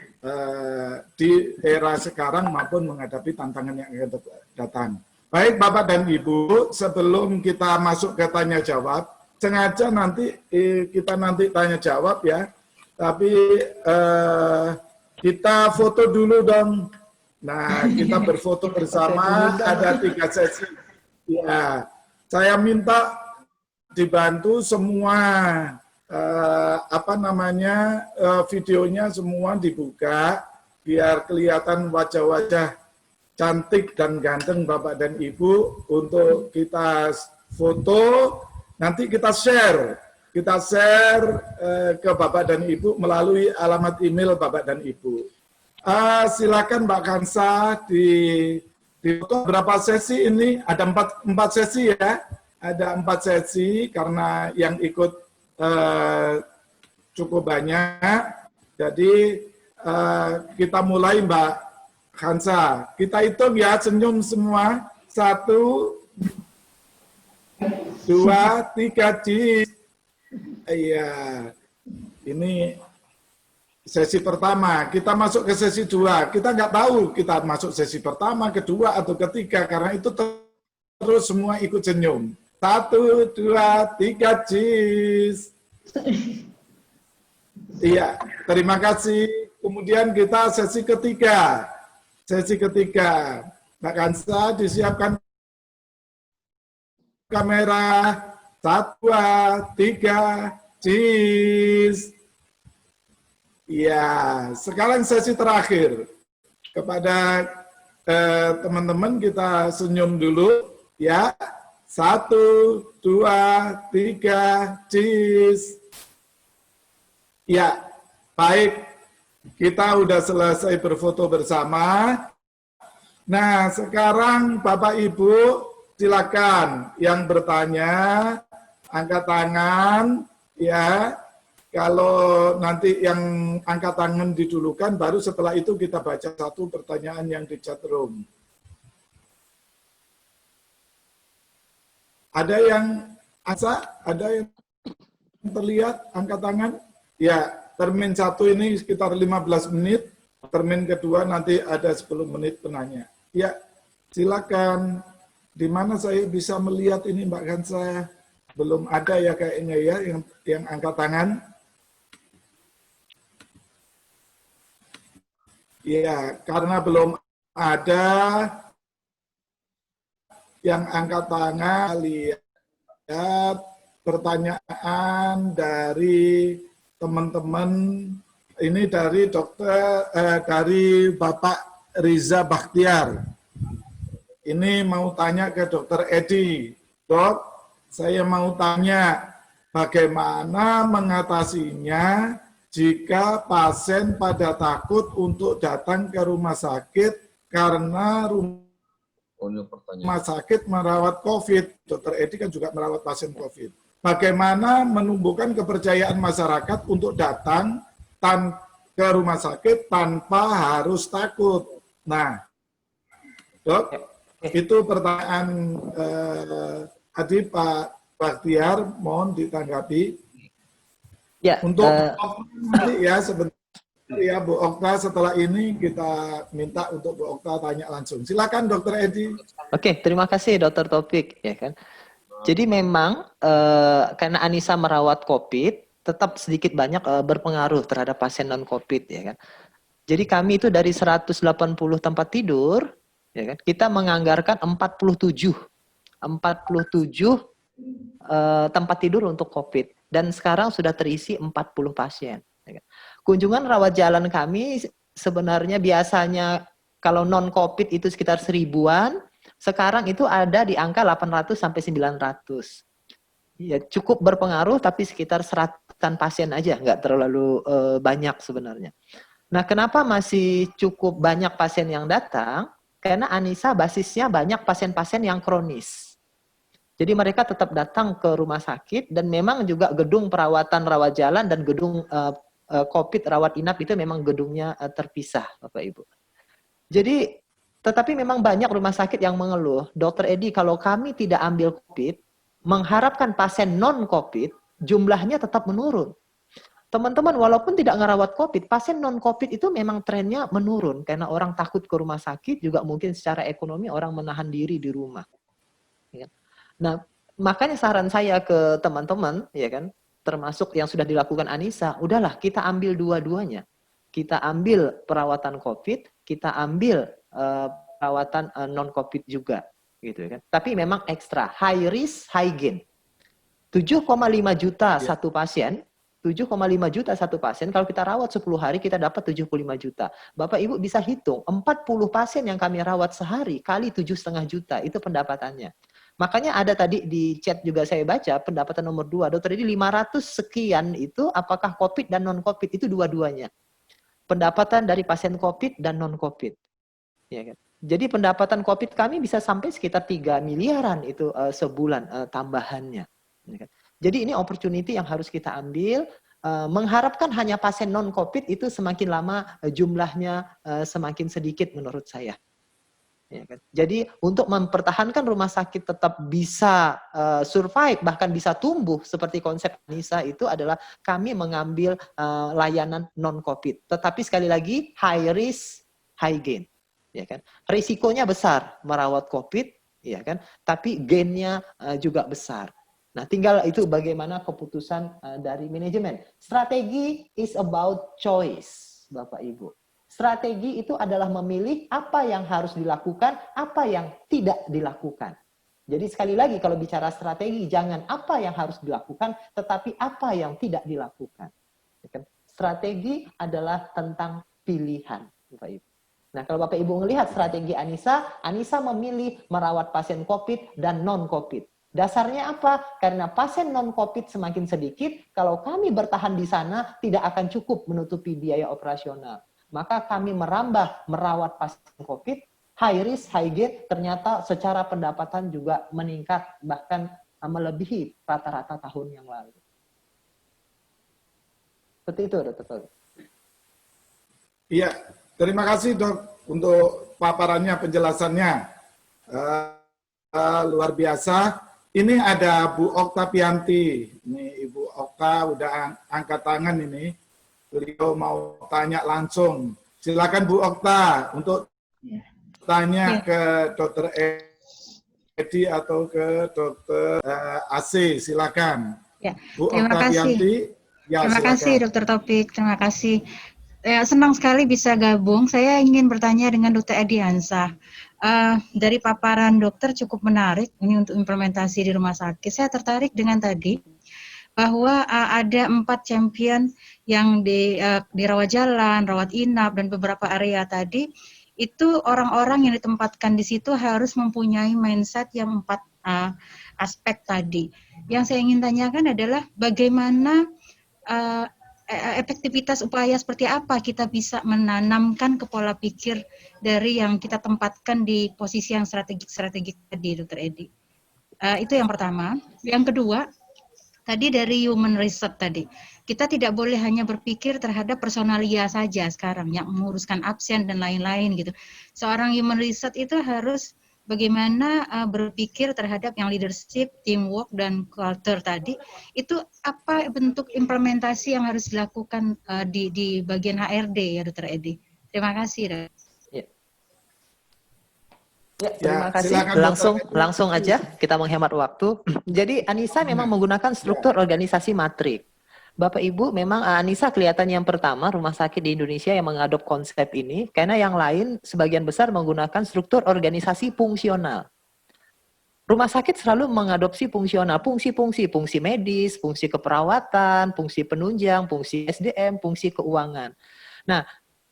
di era sekarang maupun menghadapi tantangan yang akan datang. Baik Bapak dan Ibu, sebelum kita masuk ke tanya jawab, sengaja nanti kita tanya jawab ya. Tapi kita foto dulu dong. Nah, kita berfoto bersama, ada 3 sesi. Ya, saya minta dibantu semua videonya semua dibuka biar kelihatan wajah-wajah cantik dan ganteng Bapak dan Ibu untuk kita foto, nanti kita share. Kita share ke Bapak dan Ibu melalui alamat email Bapak dan Ibu. Silakan Mbak Kansa di berapa sesi ini? Ada 4 sesi ya. Ada 4 sesi karena yang ikut cukup banyak. Jadi kita mulai Mbak Kansa. Kita hitung ya, senyum semua. 1, 2, 3, cheese. Iya, ini sesi pertama. Kita masuk ke sesi 2. Kita nggak tahu kita masuk sesi pertama, kedua, atau ketiga. Karena itu terus semua ikut senyum. 1, 2, 3, cheese. Iya, terima kasih. Kemudian kita sesi ketiga. Sesi ketiga. Mbak Kansa, disiapkan kamera. 1, 2, 3, cheese. Ya, sekarang sesi terakhir kepada teman-teman kita senyum dulu ya. 1, 2, 3, cheese. Ya, baik. Kita udah selesai berfoto bersama. Nah, sekarang Bapak Ibu silakan yang bertanya, angkat tangan ya. Kalau nanti yang angkat tangan didulukan, baru setelah itu kita baca satu pertanyaan yang di chat room. Ada yang ada yang terlihat angkat tangan? Ya, termin 1 ini sekitar 15 menit, termin kedua nanti ada 10 menit penanya. Ya, silakan. Di mana saya bisa melihat ini Mbak Kansa? Belum ada ya kayaknya ya yang angkat tangan. Ya, karena belum ada yang angkat tangan, lihat pertanyaan dari teman-teman. Ini dari dari Bapak Riza Bakhtiar. Ini mau tanya ke Dokter Edi. Dok, saya mau tanya bagaimana mengatasinya jika pasien pada takut untuk datang ke rumah sakit karena rumah sakit merawat COVID. Dokter Edi kan juga merawat pasien COVID. Bagaimana menumbuhkan kepercayaan masyarakat untuk datang ke rumah sakit tanpa harus takut. Nah, Dok, itu pertanyaan tadi Pak Bakhtiar, mohon ditanggapi.
Ya,
Untuk nanti ya sebentar ya Bu Okta, setelah ini kita minta untuk Bu Okta tanya langsung. Silakan Dokter Edi.
Oke, terima kasih Dokter Taufik, ya kan. Jadi memang karena Anissa merawat COVID, tetap sedikit banyak berpengaruh terhadap pasien non COVID, ya kan. Jadi kami itu dari 180 tempat tidur, ya kan, kita menganggarkan 47 tempat tidur untuk COVID. Dan sekarang sudah terisi 40 pasien. Kunjungan rawat jalan kami sebenarnya biasanya kalau non-COVID itu sekitar 1000-an, sekarang itu ada di angka 800 sampai 900. Ya, cukup berpengaruh tapi sekitar 100-an pasien aja, nggak terlalu banyak sebenarnya. Nah, kenapa masih cukup banyak pasien yang datang? Karena Anissa basisnya banyak pasien-pasien yang kronis. Jadi mereka tetap datang ke rumah sakit dan memang juga gedung perawatan rawat jalan dan gedung COVID rawat inap itu memang gedungnya terpisah, Bapak Ibu. Jadi tetapi memang banyak rumah sakit yang mengeluh, Dokter Edi, kalau kami tidak ambil COVID, mengharapkan pasien non-COVID, jumlahnya tetap menurun. Teman-teman, walaupun tidak ngerawat COVID, pasien non-COVID itu memang trennya menurun karena orang takut ke rumah sakit, juga mungkin secara ekonomi orang menahan diri di rumah. Nah, makanya saran saya ke teman-teman, ya kan, termasuk yang sudah dilakukan Anissa, udahlah kita ambil dua-duanya. Kita ambil perawatan COVID, kita ambil perawatan non-COVID juga, gitu kan. Tapi memang ekstra, high risk, high gain. 7,5 juta satu pasien, 7,5 juta satu pasien, kalau kita rawat 10 hari, kita dapat 75 juta. Bapak Ibu bisa hitung, 40 pasien yang kami rawat sehari, kali 7,5 juta, itu pendapatannya. Makanya ada tadi di chat juga saya baca, pendapatan nomor 2, Dokter Edi 500 sekian itu apakah COVID dan non-COVID, itu dua-duanya. Pendapatan dari pasien COVID dan non-COVID. Ya kan? Jadi pendapatan COVID kami bisa sampai sekitar 3 miliaran itu sebulan tambahannya. Ya kan? Jadi ini opportunity yang harus kita ambil, mengharapkan hanya pasien non-COVID itu semakin lama jumlahnya semakin sedikit menurut saya. Ya kan? Jadi untuk mempertahankan rumah sakit tetap bisa survive, bahkan bisa tumbuh seperti konsep Anissa itu adalah kami mengambil layanan non-COVID. Tetapi sekali lagi high risk, high gain. Ya kan? Risikonya besar merawat COVID, ya kan? Tapi gainnya juga besar. Nah, tinggal itu bagaimana keputusan dari manajemen. Strategi is about choice, Bapak Ibu. Strategi itu adalah memilih apa yang harus dilakukan, apa yang tidak dilakukan. Jadi sekali lagi kalau bicara strategi, jangan apa yang harus dilakukan, tetapi apa yang tidak dilakukan. Strategi adalah tentang pilihan, Bapak Ibu. Nah, kalau Bapak Ibu melihat strategi Anissa, Anissa memilih merawat pasien COVID dan non-COVID. Dasarnya apa? Karena pasien non-COVID semakin sedikit, kalau kami bertahan di sana tidak akan cukup menutupi biaya operasional. Maka kami merambah merawat pasien COVID, high risk, high gain, ternyata secara pendapatan juga meningkat, bahkan melebihi rata-rata tahun yang lalu. Seperti itu, Dr. Tony.
Iya, terima kasih Dok untuk paparannya, penjelasannya. Luar biasa. Ini ada Bu Oktavianti. Ini Ibu Okta udah angkat tangan ini. Beliau mau tanya langsung. Silakan Bu Okta untuk tanya ke Dr. Edi atau ke Dr. AC. Silakan.
Ya,
Bu
terima
Oktavianti.
kasih.
Ya,
Terima
silakan.
kasih Dr. Topik, terima kasih. Senang sekali bisa gabung. Saya ingin bertanya dengan Dr. Edi Hansa. Dari paparan dokter cukup menarik ini untuk implementasi di rumah sakit. Saya tertarik dengan tadi bahwa ada 4 champion yang di rawat jalan, rawat inap, dan beberapa area tadi. Itu orang-orang yang ditempatkan di situ harus mempunyai mindset yang 4 aspek tadi. Yang saya ingin tanyakan adalah bagaimana efektivitas upaya seperti apa kita bisa menanamkan ke pola pikir dari yang kita tempatkan di posisi yang strategik tadi, Dr. Edi. Itu yang pertama. Yang kedua, tadi dari human research tadi, kita tidak boleh hanya berpikir terhadap personalia saja sekarang yang menguruskan absen dan lain-lain gitu. Seorang human research itu harus bagaimana berpikir terhadap yang leadership, teamwork, dan culture tadi, itu apa bentuk implementasi yang harus dilakukan di bagian HRD ya Dr. Edi. Terima kasih. Dok.
Ya, terima kasih.
silakan,
Langsung aja kita menghemat waktu. Jadi Anissa memang menggunakan struktur organisasi matrik. Bapak Ibu, memang Anissa kelihatan yang pertama rumah sakit di Indonesia yang mengadop konsep ini, karena yang lain sebagian besar menggunakan struktur organisasi fungsional. Rumah sakit selalu mengadopsi fungsional, fungsi medis, fungsi keperawatan, fungsi penunjang, fungsi SDM, fungsi keuangan. Nah,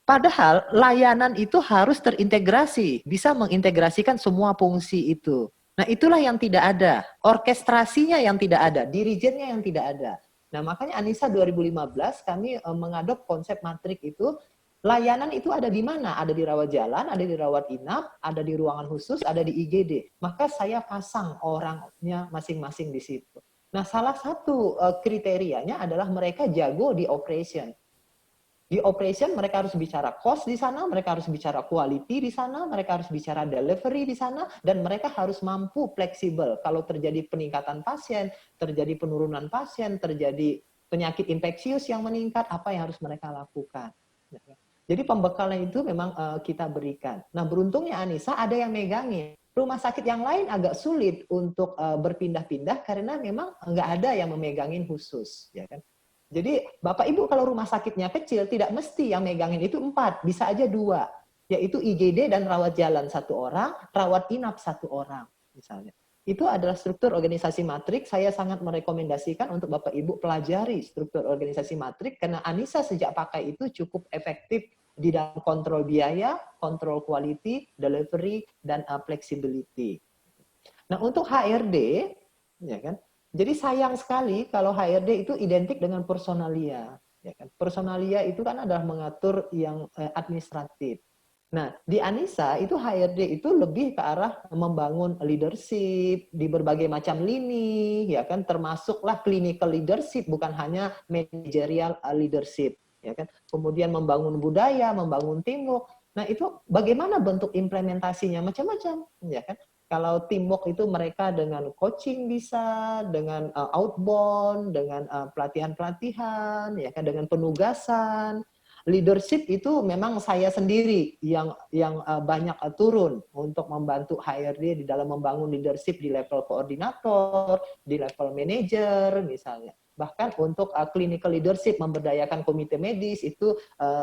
padahal layanan itu harus terintegrasi, bisa mengintegrasikan semua fungsi itu. Nah, itulah yang tidak ada, orkestrasinya yang tidak ada, dirijennya yang tidak ada. Nah, makanya Anissa 2015 kami mengadop konsep matrik itu, layanan itu ada di mana? Ada di rawat jalan, ada di rawat inap, ada di ruangan khusus, ada di IGD. Maka saya pasang orangnya masing-masing di situ. Nah, salah satu kriterianya adalah mereka jago di operation. Di operation mereka harus bicara cost di sana, mereka harus bicara quality di sana, mereka harus bicara delivery di sana, dan mereka harus mampu fleksibel. Kalau terjadi peningkatan pasien, terjadi penurunan pasien, terjadi penyakit infeksius yang meningkat, apa yang harus mereka lakukan. Jadi pembekalan itu memang kita berikan. Nah, beruntungnya Anissa ada yang megangin. Rumah sakit yang lain agak sulit untuk berpindah-pindah karena memang nggak ada yang memegangin khusus, ya kan? Jadi Bapak Ibu kalau rumah sakitnya kecil tidak mesti yang megangin itu 4, bisa aja 2, yaitu IGD dan rawat jalan 1 orang, rawat inap 1 orang misalnya. Itu adalah struktur organisasi matrik. Saya sangat merekomendasikan untuk Bapak Ibu pelajari struktur organisasi matrik karena Anissa sejak pakai itu cukup efektif di dalam kontrol biaya, kontrol quality, delivery, dan flexibility. Nah, untuk HRD, ya kan? Jadi sayang sekali kalau HRD itu identik dengan personalia. Ya kan? Personalia itu kan adalah mengatur yang administratif. Nah, di Anissa itu HRD itu lebih ke arah membangun leadership di berbagai macam lini, ya kan, termasuklah clinical leadership, bukan hanya managerial leadership, ya kan. Kemudian membangun budaya, membangun teamwork. Nah, itu bagaimana bentuk implementasinya macam-macam, ya kan. Kalau teamwork itu mereka dengan coaching bisa, dengan outbound, dengan pelatihan-pelatihan, ya kan, dengan penugasan. Leadership itu memang saya sendiri yang banyak turun untuk membantu HRD di dalam membangun leadership di level koordinator, di level manager misalnya. Bahkan untuk clinical leadership, memberdayakan komite medis itu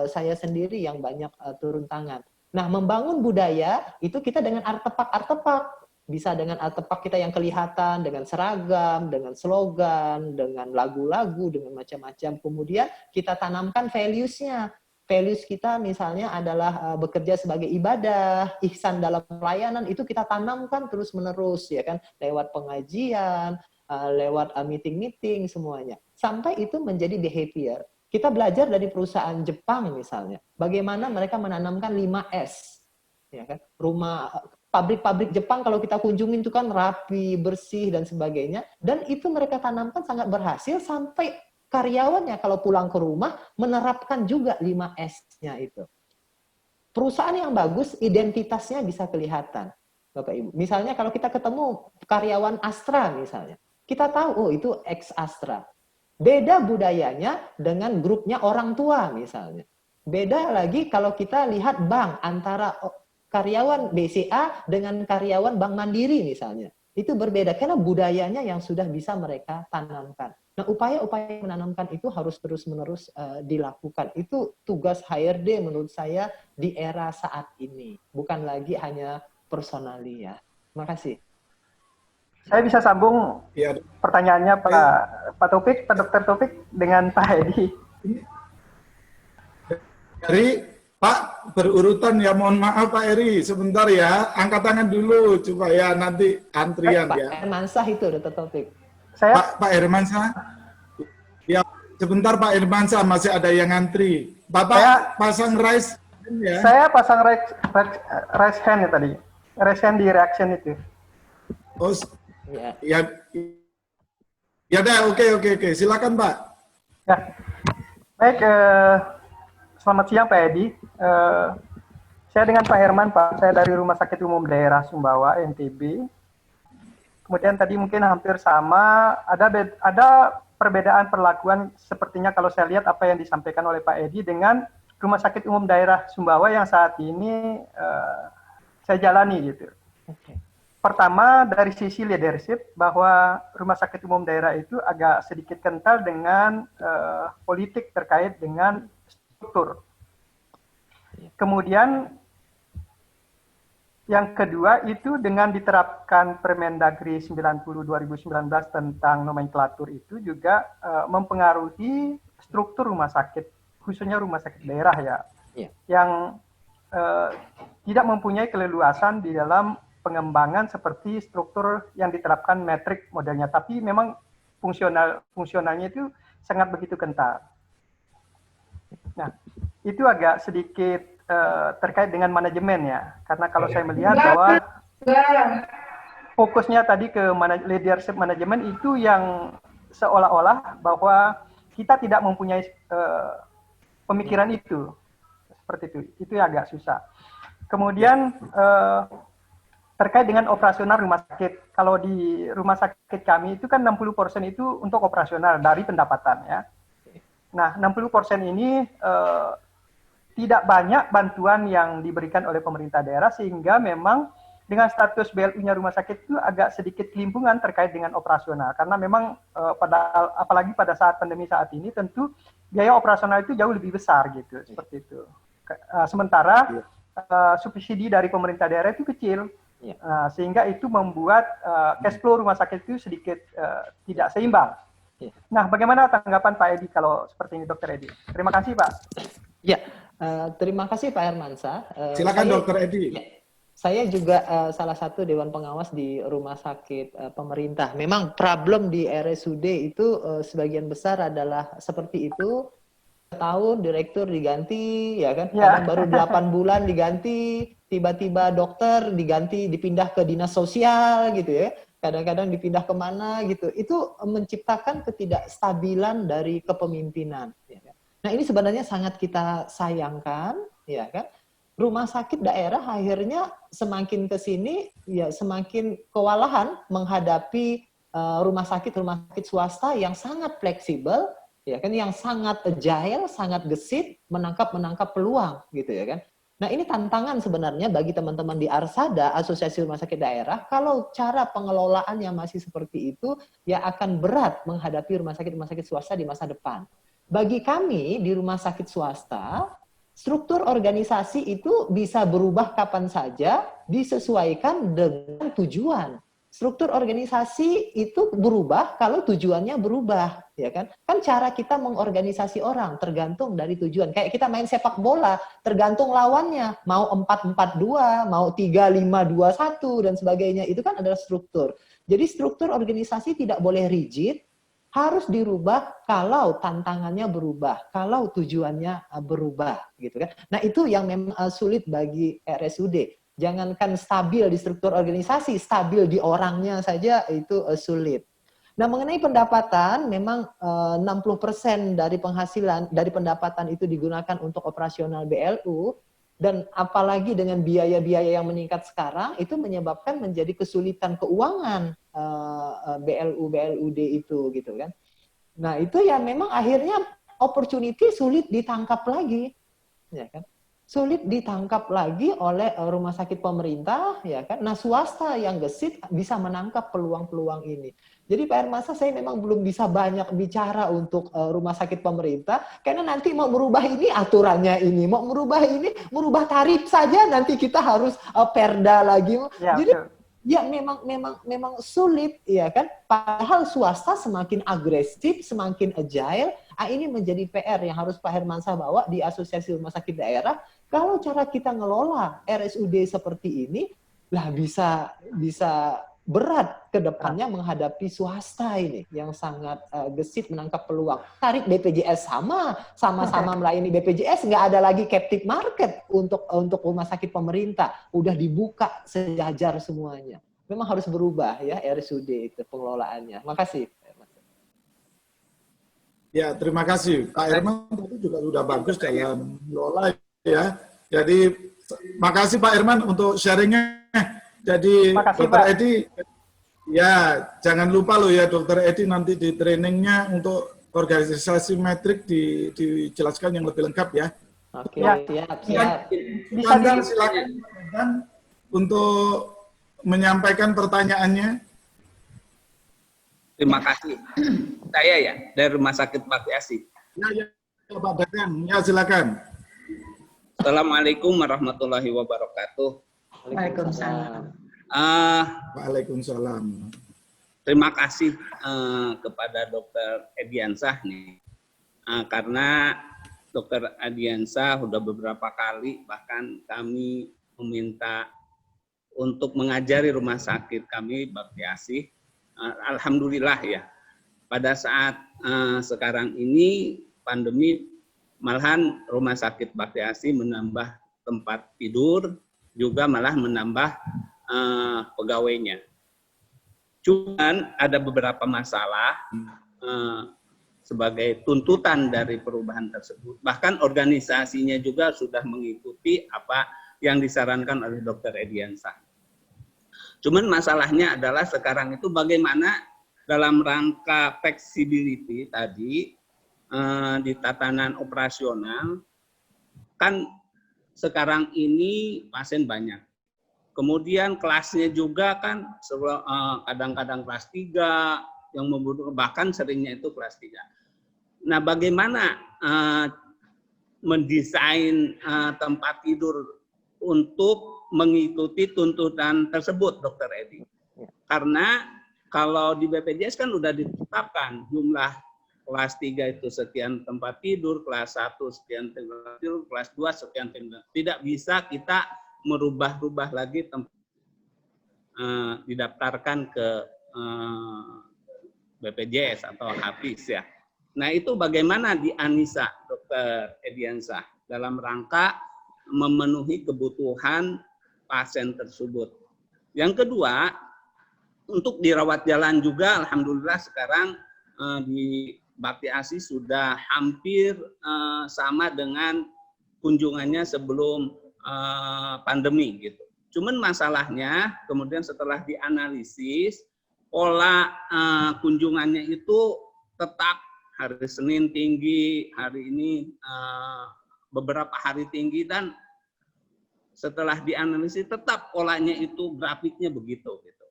saya sendiri yang banyak turun tangan. Nah, membangun budaya itu kita dengan artefak-artefak. Bisa dengan artefak kita yang kelihatan, dengan seragam, dengan slogan, dengan lagu-lagu, dengan macam-macam. Kemudian kita tanamkan values-nya. values kita misalnya adalah bekerja sebagai ibadah, ihsan dalam pelayanan, itu kita tanamkan terus-menerus ya kan, lewat pengajian, lewat meeting-meeting semuanya. Sampai itu menjadi behavior. Kita belajar dari perusahaan Jepang misalnya, bagaimana mereka menanamkan 5S. Ya kan? Pabrik-pabrik Jepang kalau kita kunjungin itu kan rapi, bersih dan sebagainya, dan itu mereka tanamkan sangat berhasil sampai karyawannya kalau pulang ke rumah menerapkan juga 5S-nya itu. Perusahaan yang bagus, identitasnya bisa kelihatan, Bapak Ibu. Misalnya kalau kita ketemu karyawan Astra misalnya, kita tahu, oh itu ex-Astra. Beda budayanya dengan grupnya orang tua misalnya. Beda lagi kalau kita lihat bank, antara karyawan BCA dengan karyawan Bank Mandiri misalnya. Itu berbeda karena budayanya yang sudah bisa mereka tanamkan. Nah, upaya-upaya menanamkan itu harus terus-menerus dilakukan. Itu tugas HRD menurut saya di era saat ini. Bukan lagi hanya personalia. Terima kasih.
Saya bisa sambung
Ya.
pertanyaannya Pak Taufik, Pak Dr. Taufik dengan Pak Edi.
Dari Pak berurutan ya, mohon maaf Pak Eri, sebentar ya, angkat tangan dulu supaya nanti antrian
Pak
ya.
Hermansyah itu, Dr. Taufik.
Saya
Pak Hermansyah, ya sebentar Pak Hermansyah, masih ada yang ngantri. Bapak pasang raise ya.
Saya pasang raise hand ya tadi. Raise hand di reaction itu.
Oh,
Ya.
ya dah, oke, silakan Pak.
Ya. Baik, selamat siang Pak Edi. Saya dengan Pak Herman, Pak. Saya dari Rumah Sakit Umum Daerah Sumbawa, NTB. Kemudian tadi mungkin hampir sama, ada perbedaan perlakuan sepertinya kalau saya lihat apa yang disampaikan oleh Pak Edi dengan Rumah Sakit Umum Daerah Sumbawa yang saat ini saya jalani gitu.
Oke.
Pertama dari sisi leadership, bahwa Rumah Sakit Umum Daerah itu agak sedikit kental dengan politik terkait dengan struktur. Kemudian yang kedua itu dengan diterapkan Permendagri 90/2019 tentang nomenklatur itu juga mempengaruhi struktur rumah sakit, khususnya rumah sakit daerah ya, yang tidak mempunyai keleluasan di dalam pengembangan seperti struktur yang diterapkan metrik modelnya, tapi memang fungsionalnya itu sangat begitu kental. Nah, itu agak sedikit terkait dengan manajemen ya, karena kalau saya melihat bahwa fokusnya tadi ke leadership manajemen itu yang seolah-olah bahwa kita tidak mempunyai pemikiran itu, seperti itu agak susah. Kemudian terkait dengan operasional rumah sakit, kalau di rumah sakit kami itu kan 60% itu untuk operasional dari pendapatan ya. Nah, 60% ini tidak banyak bantuan yang diberikan oleh pemerintah daerah, sehingga memang dengan status BLU-nya rumah sakit itu agak sedikit kelimpungan terkait dengan operasional. Karena memang apalagi pada saat pandemi saat ini, tentu biaya operasional itu jauh lebih besar gitu, seperti itu. Sementara subsidi dari pemerintah daerah itu kecil, sehingga itu membuat cash flow rumah sakit itu sedikit tidak seimbang. Nah, bagaimana tanggapan Pak Edi kalau seperti ini, Dr. Edi? Terima kasih, Pak.
Ya, terima kasih Pak Hermansyah.
Silakan Dr. Edi.
Ya, saya juga salah satu Dewan Pengawas di rumah sakit pemerintah. Memang problem di RSUD itu sebagian besar adalah seperti itu. Tahun direktur diganti, ya kan? Kadang baru 8 bulan diganti, tiba-tiba dokter diganti, dipindah ke dinas sosial gitu ya. Kadang-kadang dipindah kemana gitu. Itu menciptakan ketidakstabilan dari kepemimpinan. Ya kan? Nah, ini sebenarnya sangat kita sayangkan, ya kan? Rumah sakit daerah akhirnya semakin ke sini ya semakin kewalahan menghadapi rumah sakit swasta yang sangat fleksibel, ya kan, yang sangat agile, sangat gesit, menangkap peluang gitu ya kan. Nah, ini tantangan sebenarnya bagi teman-teman di Arsada, Asosiasi Rumah Sakit Daerah, kalau cara pengelolaannya masih seperti itu, ya akan berat menghadapi rumah sakit swasta di masa depan. Bagi kami di rumah sakit swasta, struktur organisasi itu bisa berubah kapan saja, disesuaikan dengan tujuan. struktur organisasi itu berubah kalau tujuannya berubah, ya kan? Kan cara kita mengorganisasi orang tergantung dari tujuan. Kayak kita main sepak bola, tergantung lawannya. Mau 4-4-2, mau 3-5-2-1 dan sebagainya. Itu kan adalah struktur. Jadi struktur organisasi tidak boleh rigid, harus dirubah kalau tantangannya berubah, kalau tujuannya berubah, gitu kan? Nah, itu yang memang sulit bagi RSUD. Jangankan stabil di struktur organisasi, stabil di orangnya saja itu sulit. Nah, mengenai pendapatan, memang 60% dari penghasilan, dari pendapatan itu digunakan untuk operasional BLU, dan apalagi dengan biaya-biaya yang meningkat sekarang, itu menyebabkan menjadi kesulitan keuangan BLU, BLUD itu, gitu kan. Nah, itu ya memang akhirnya opportunity sulit ditangkap lagi, ya kan? Sulit ditangkap lagi oleh rumah sakit pemerintah, ya kan? Nah, swasta yang gesit bisa menangkap peluang-peluang ini. Jadi Pak Hermansyah, saya memang belum bisa banyak bicara untuk rumah sakit pemerintah, karena nanti mau merubah ini aturannya ini, mau merubah ini, merubah tarif saja nanti kita harus perda lagi.
Ya,
Jadi
betul.
ya memang sulit, ya kan? Padahal swasta semakin agresif, semakin agile. Ini menjadi PR yang harus Pak Hermansyah bawa di Asosiasi Rumah Sakit Daerah. Kalau cara kita ngelola RSUD seperti ini, lah bisa berat ke depannya menghadapi swasta ini yang sangat gesit menangkap peluang. Tarik BPJS sama-sama melayani BPJS, nggak ada lagi captive market untuk rumah sakit pemerintah. Udah dibuka sejajar semuanya. Memang harus berubah ya RSUD itu pengelolaannya. Makasih.
Ya, terima kasih. Pak Herman tadi juga sudah bagus dalam mengelola ya. Jadi, makasih Pak Herman untuk sharingnya. Jadi,
Makasih,
Dokter
Pak.
Edi, ya jangan lupa loh ya Dokter Edi nanti di trainingnya untuk organisasi metrik dijelaskan yang lebih lengkap ya.
Oke,
Ya.
siap.
Bisa
Anda silakan untuk menyampaikan pertanyaannya.
Terima kasih. Saya ya dari Rumah Sakit Bakti Asih.
Ya, Pak Dadan, ya silakan.
Assalamualaikum warahmatullahi wabarakatuh.
Waalaikumsalam.
Waalaikumsalam.
Terima kasih kepada Dr. Ediansyah nih, karena Dr. Ediansyah sudah beberapa kali bahkan kami meminta untuk mengajari rumah sakit kami Bakti Asih. Alhamdulillah ya, pada saat sekarang ini pandemi, malahan rumah sakit Bakti Asih menambah tempat tidur, juga malah menambah pegawainya. Cuman ada beberapa masalah sebagai tuntutan dari perubahan tersebut. Bahkan organisasinya juga sudah mengikuti apa yang disarankan oleh Dr. Ediansyah. Cuman masalahnya adalah sekarang itu bagaimana dalam rangka flexibility tadi di tatanan operasional, kan sekarang ini pasien banyak. Kemudian kelasnya juga kan kadang-kadang kelas 3 yang membutuhkan, bahkan seringnya itu kelas 3. Nah, bagaimana mendesain tempat tidur untuk mengikuti tuntutan tersebut, Dokter Edi? Karena kalau di BPJS kan sudah ditetapkan jumlah kelas 3 itu sekian tempat tidur, kelas 1 sekian tempat tidur, kelas 2 sekian tempat. Tidak bisa kita merubah-rubah lagi didaftarkan ke BPJS atau Hafiz ya. Nah, itu bagaimana di Anissa, Dokter Ediansyah, dalam rangka memenuhi kebutuhan pasien tersebut. Yang kedua, untuk dirawat jalan juga, alhamdulillah sekarang di Bakti Asih sudah hampir sama dengan kunjungannya sebelum pandemi gitu. Cuman masalahnya kemudian setelah dianalisis, pola kunjungannya itu tetap hari Senin tinggi, hari ini beberapa hari tinggi, dan setelah dianalisis tetap polanya itu grafiknya begitu gitu.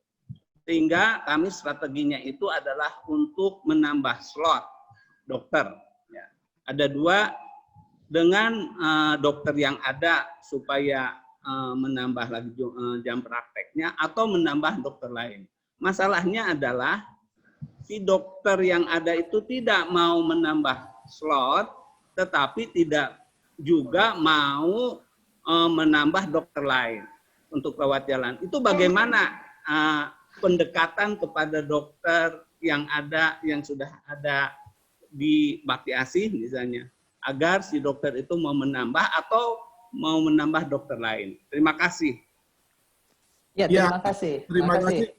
Sehingga kami strateginya itu adalah untuk menambah slot dokter. Ya. Ada 2 dengan dokter yang ada supaya menambah lagi jam prakteknya atau menambah dokter lain. Masalahnya adalah si dokter yang ada itu tidak mau menambah slot, tetapi tidak juga mau menambah dokter lain untuk rawat jalan. Itu bagaimana pendekatan kepada dokter yang ada, yang sudah ada di Bakti Asih misalnya, agar si dokter itu mau menambah atau mau menambah dokter lain. Terima kasih.
Ya, terima kasih.
Terima kasih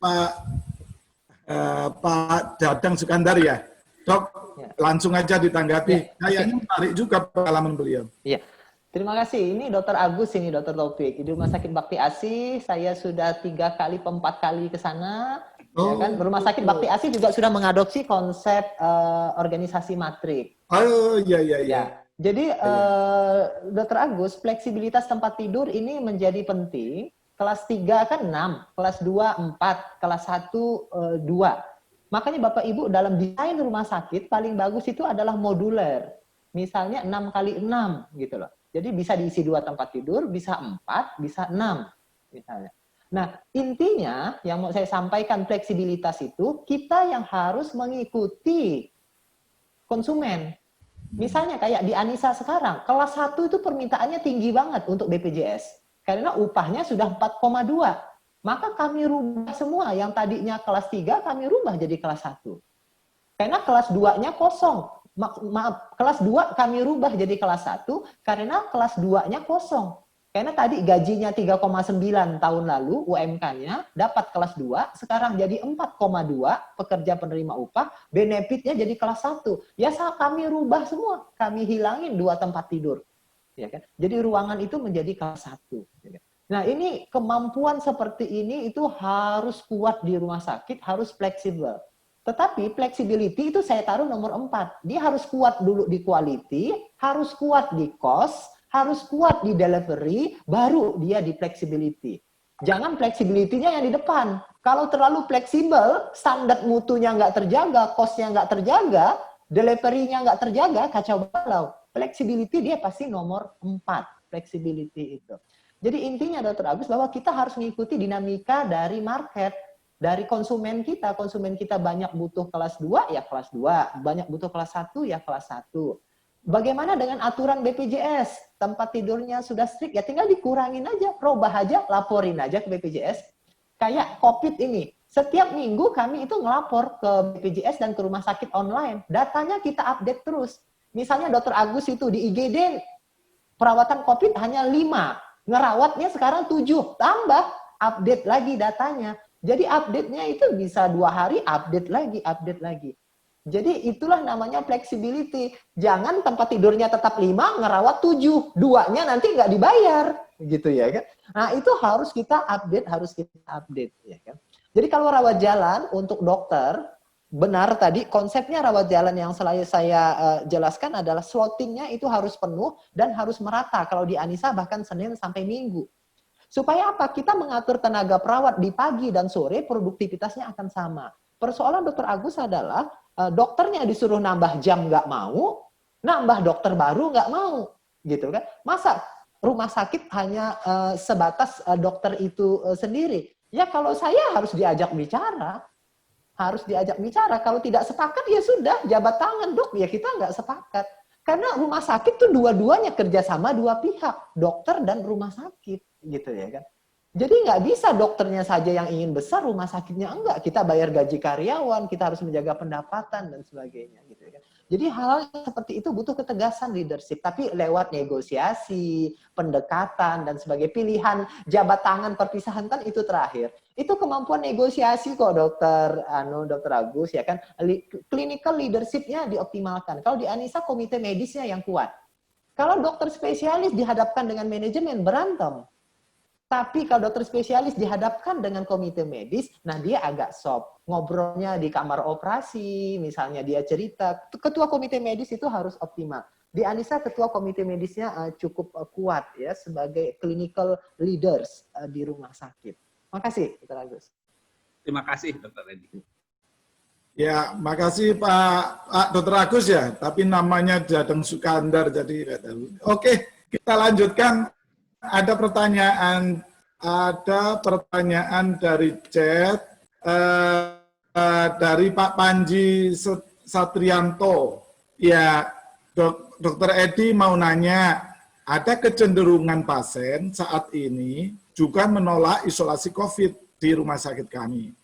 Pak Dadang Sukandar ya. Dok,
Ya.
langsung aja ditanggapi.
Ya,
Kayaknya menarik juga pengalaman beliau.
Iya. Terima kasih. Ini Dokter Agus, ini Dokter Taufik. Di Rumah Sakit Bakti Asih, saya sudah 3 kali, 4 kali ke sana. Ya kan? Rumah Sakit Bakti Asih juga sudah mengadopsi konsep organisasi matrik.
Oh, iya.
Ya. Jadi Dokter Agus, fleksibilitas tempat tidur ini menjadi penting. Kelas 3 kan 6, kelas 2 4, kelas 1 2. Makanya Bapak Ibu dalam desain rumah sakit paling bagus itu adalah moduler. Misalnya 6 kali 6 gitu loh. Jadi bisa diisi 2 tempat tidur, bisa 4, bisa 6 misalnya. Nah, intinya yang mau saya sampaikan fleksibilitas itu kita yang harus mengikuti konsumen. Misalnya kayak di Anissa sekarang, kelas 1 itu permintaannya tinggi banget untuk BPJS. Karena upahnya sudah 4,2. Maka kami rubah semua. Yang tadinya kelas 3 kami rubah jadi kelas 1. Karena kelas 2-nya kosong. Maaf, kelas 2 kami rubah jadi kelas 1 karena kelas 2-nya kosong. Karena tadi gajinya 3,9 tahun lalu UMK-nya dapat kelas 2, sekarang jadi 4,2 pekerja penerima upah, benefitnya jadi kelas 1. Ya kami rubah semua, kami hilangin 2 tempat tidur. Ya kan? Jadi ruangan itu menjadi kelas 1. Ya kan? Nah, ini kemampuan seperti ini itu harus kuat di rumah sakit, harus fleksibel. Tetapi flexibility itu saya taruh nomor 4. Dia harus kuat dulu di quality, harus kuat di cost, harus kuat di delivery, baru dia di flexibility. Jangan flexibility-nya yang di depan. Kalau terlalu fleksibel, standar mutunya nggak terjaga, cost-nya nggak terjaga, delivery-nya nggak terjaga, kacau balau. Flexibility dia pasti nomor 4. Flexibility itu. Jadi intinya Dr. Agus bahwa kita harus mengikuti dinamika dari market. Dari konsumen kita banyak butuh kelas 2, ya kelas 2. Banyak butuh kelas 1, ya kelas 1. Bagaimana dengan aturan BPJS? Tempat tidurnya sudah strict, ya tinggal dikurangin aja, robah aja, laporin aja ke BPJS. Kayak COVID ini, setiap minggu kami itu ngelapor ke BPJS dan ke rumah sakit online. Datanya kita update terus. Misalnya Dr. Agus itu di IGD, perawatan COVID hanya 5. Ngerawatnya sekarang 7. Tambah, update lagi datanya. Jadi update-nya itu bisa 2 hari, update lagi. Jadi itulah namanya flexibility. Jangan tempat tidurnya tetap 5, ngerawat 7. 2-nya nanti nggak dibayar. Gitu ya kan. Nah itu harus kita update. Ya kan? Jadi kalau rawat jalan untuk dokter, benar tadi konsepnya rawat jalan yang selalu saya jelaskan adalah slottingnya itu harus penuh dan harus merata. Kalau di Anissa bahkan Senin sampai Minggu. Supaya apa? Kita mengatur tenaga perawat di pagi dan sore, produktivitasnya akan sama. Persoalan Dr. Agus adalah dokternya disuruh nambah jam nggak mau, nambah dokter baru nggak mau, gitu kan? Masa rumah sakit hanya sebatas dokter itu sendiri? Ya kalau saya harus diajak bicara, Kalau tidak sepakat ya sudah, jabat tangan dok, ya kita nggak sepakat. Karena rumah sakit tuh dua-duanya kerjasama 2 pihak, dokter dan rumah sakit, gitu ya kan. Jadi nggak bisa dokternya saja yang ingin besar, rumah sakitnya enggak. Kita bayar gaji karyawan, kita harus menjaga pendapatan dan sebagainya, gitu ya kan. Jadi hal seperti itu butuh ketegasan leadership, tapi lewat negosiasi, pendekatan dan sebagai pilihan jabat tangan perpisahan kan itu terakhir. Itu kemampuan negosiasi kok Dr. Agus ya kan. Clinical leadership-nya dioptimalkan. Kalau di Anissa komite medisnya yang kuat. Kalau dokter spesialis dihadapkan dengan manajemen berantem. Tapi kalau dokter spesialis dihadapkan dengan komite medis, nah dia agak soft. Ngobrolnya di kamar operasi, misalnya dia cerita. Ketua komite medis itu harus optimal. Di Anissa ketua komite medisnya cukup kuat ya sebagai clinical leaders di rumah sakit. Makasih, Dr. Agus.
Terima kasih, Dr. Edi.
Ya, makasih Pak Dr. Agus ya. Tapi namanya Dadang Sukandar, jadi nggak tahu. Oke, kita lanjutkan. Ada pertanyaan dari chat. dari Pak Panji Satrianto. Ya, Dokter Edi mau nanya, ada kecenderungan pasien saat ini juga menolak isolasi COVID di rumah sakit kami.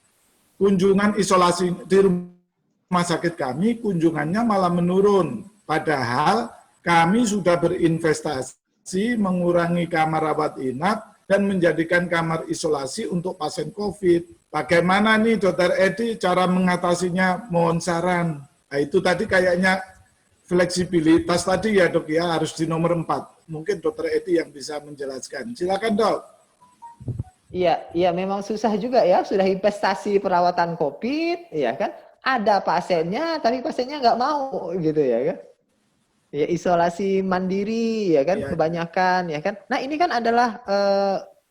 Kunjungan isolasi di rumah sakit kami, kunjungannya malah menurun. Padahal kami sudah berinvestasi mengurangi kamar rawat inap dan menjadikan kamar isolasi untuk pasien COVID. Bagaimana nih Dokter Edi cara mengatasinya? Mohon saran. Nah, itu tadi kayaknya fleksibilitas tadi ya Dok ya, harus di nomor 4. Mungkin Dokter Edi yang bisa menjelaskan. Silakan Dok.
Iya, memang susah juga ya, sudah investasi perawatan COVID, ya kan? Ada pasiennya, tapi pasiennya nggak mau, gitu ya kan? Ya, isolasi mandiri, ya kan?
Ya.
Kebanyakan, ya kan? Nah, ini kan adalah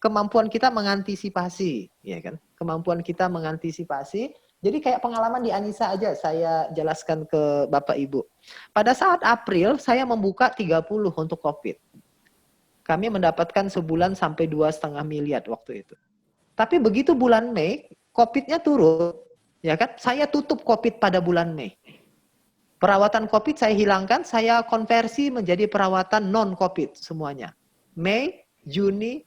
kemampuan kita mengantisipasi, ya kan? Kemampuan kita mengantisipasi. Jadi kayak pengalaman di Anissa aja, saya jelaskan ke Bapak Ibu. Pada saat April, saya membuka 30 untuk COVID. Kami mendapatkan sebulan sampai 2,5 miliar waktu itu. Tapi begitu bulan Mei, COVID-nya turun, ya kan? Saya tutup COVID pada bulan Mei. Perawatan COVID saya hilangkan, saya konversi menjadi perawatan non-COVID semuanya. Mei, Juni,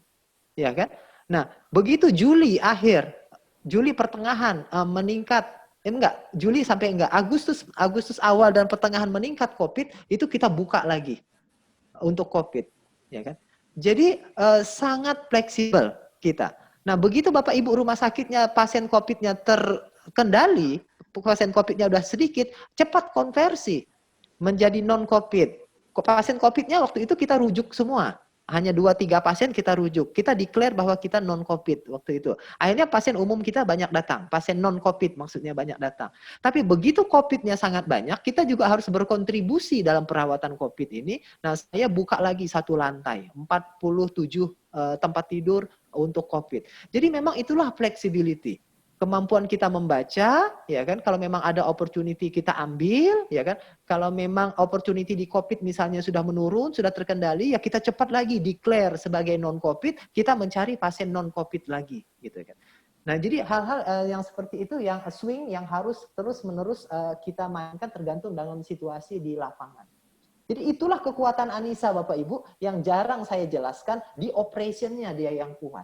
ya kan? Nah, begitu Juli akhir, Juli pertengahan meningkat, Juli sampai Agustus awal dan pertengahan meningkat COVID, itu kita buka lagi untuk COVID, ya kan? Jadi sangat fleksibel kita. Nah, begitu Bapak Ibu rumah sakitnya pasien COVID-nya terkendali, pasien COVID-nya udah sedikit, cepat konversi menjadi non-COVID. Pasien COVID-nya waktu itu kita rujuk semua. Hanya 2-3 pasien kita rujuk. Kita declare bahwa kita non-COVID waktu itu. Akhirnya pasien umum kita banyak datang. Pasien non-COVID maksudnya banyak datang. Tapi begitu COVID-nya sangat banyak, kita juga harus berkontribusi dalam perawatan COVID ini. Nah, saya buka lagi 1 lantai. 47 tempat tidur untuk COVID. Jadi memang itulah flexibility. Kemampuan kita membaca, ya kan? Kalau memang ada opportunity kita ambil, ya kan? Kalau memang opportunity di COVID misalnya sudah menurun, sudah terkendali, ya kita cepat lagi declare sebagai non-COVID, kita mencari pasien non-COVID lagi, gitu kan? Nah, jadi hal-hal yang seperti itu yang swing yang harus terus-menerus kita mainkan tergantung dengan situasi di lapangan. Jadi itulah kekuatan Anissa Bapak Ibu yang jarang saya jelaskan, di operationnya dia yang kuat.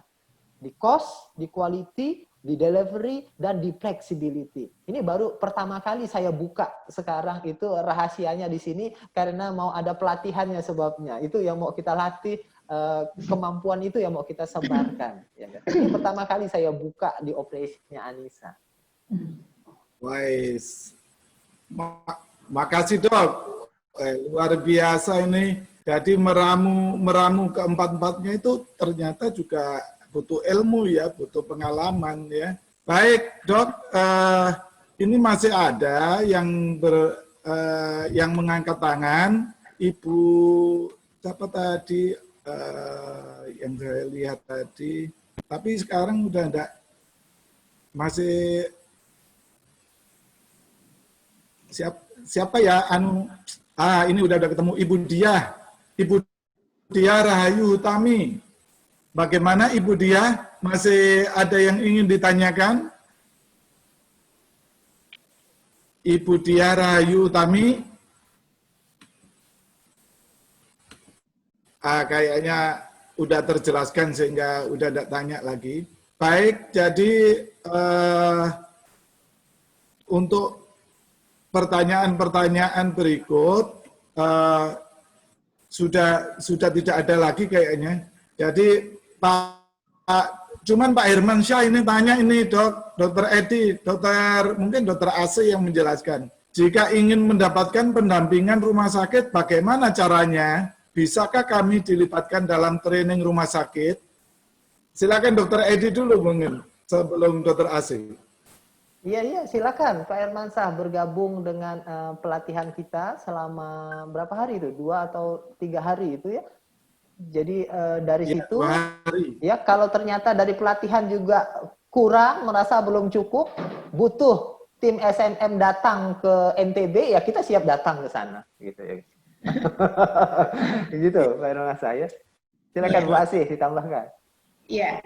Di cost, di quality, di delivery, dan di flexibility. Ini baru pertama kali saya buka sekarang, itu rahasianya di sini karena mau ada pelatihannya sebabnya. Itu yang mau kita latih, kemampuan itu yang mau kita sebarkan. Ya kan? Ini pertama kali saya buka di operationnya Anissa.
Wais. Makasih Dok. Luar biasa ini. Jadi meramu keempat-empatnya itu ternyata juga butuh ilmu ya, butuh pengalaman ya. Baik Dok, ini masih ada yang mengangkat tangan. Ibu siapa tadi yang saya lihat tadi, tapi sekarang udah enggak, masih siapa ya? Ini udah ketemu Ibu Dia Rahayu Utami. Bagaimana Ibu Dia? Masih ada yang ingin ditanyakan? Ibu Dia Rahayu Utami? Kayaknya udah terjelaskan sehingga udah tidak tanya lagi. Baik, jadi untuk pertanyaan-pertanyaan berikut sudah tidak ada lagi kayaknya. Jadi cuman Pak Herman Syah ini tanya ini Dokter Edi, mungkin Dokter AC yang menjelaskan. Jika ingin mendapatkan pendampingan rumah sakit, bagaimana caranya? Bisakah kami dilibatkan dalam training rumah sakit? Silakan Dokter Edi dulu mungkin sebelum Dokter AC.
Iya, silakan Pak Herman Syah bergabung dengan pelatihan kita selama berapa hari itu? 2 atau 3 hari itu ya? Jadi dari situ, ya kalau ternyata dari pelatihan juga kurang, merasa belum cukup, butuh tim SNM datang ke NTB, ya kita siap datang ke sana, gitu ya. Gitu, Pak Herman saya. Silakan Bu Asih ditambahkan.
Iya,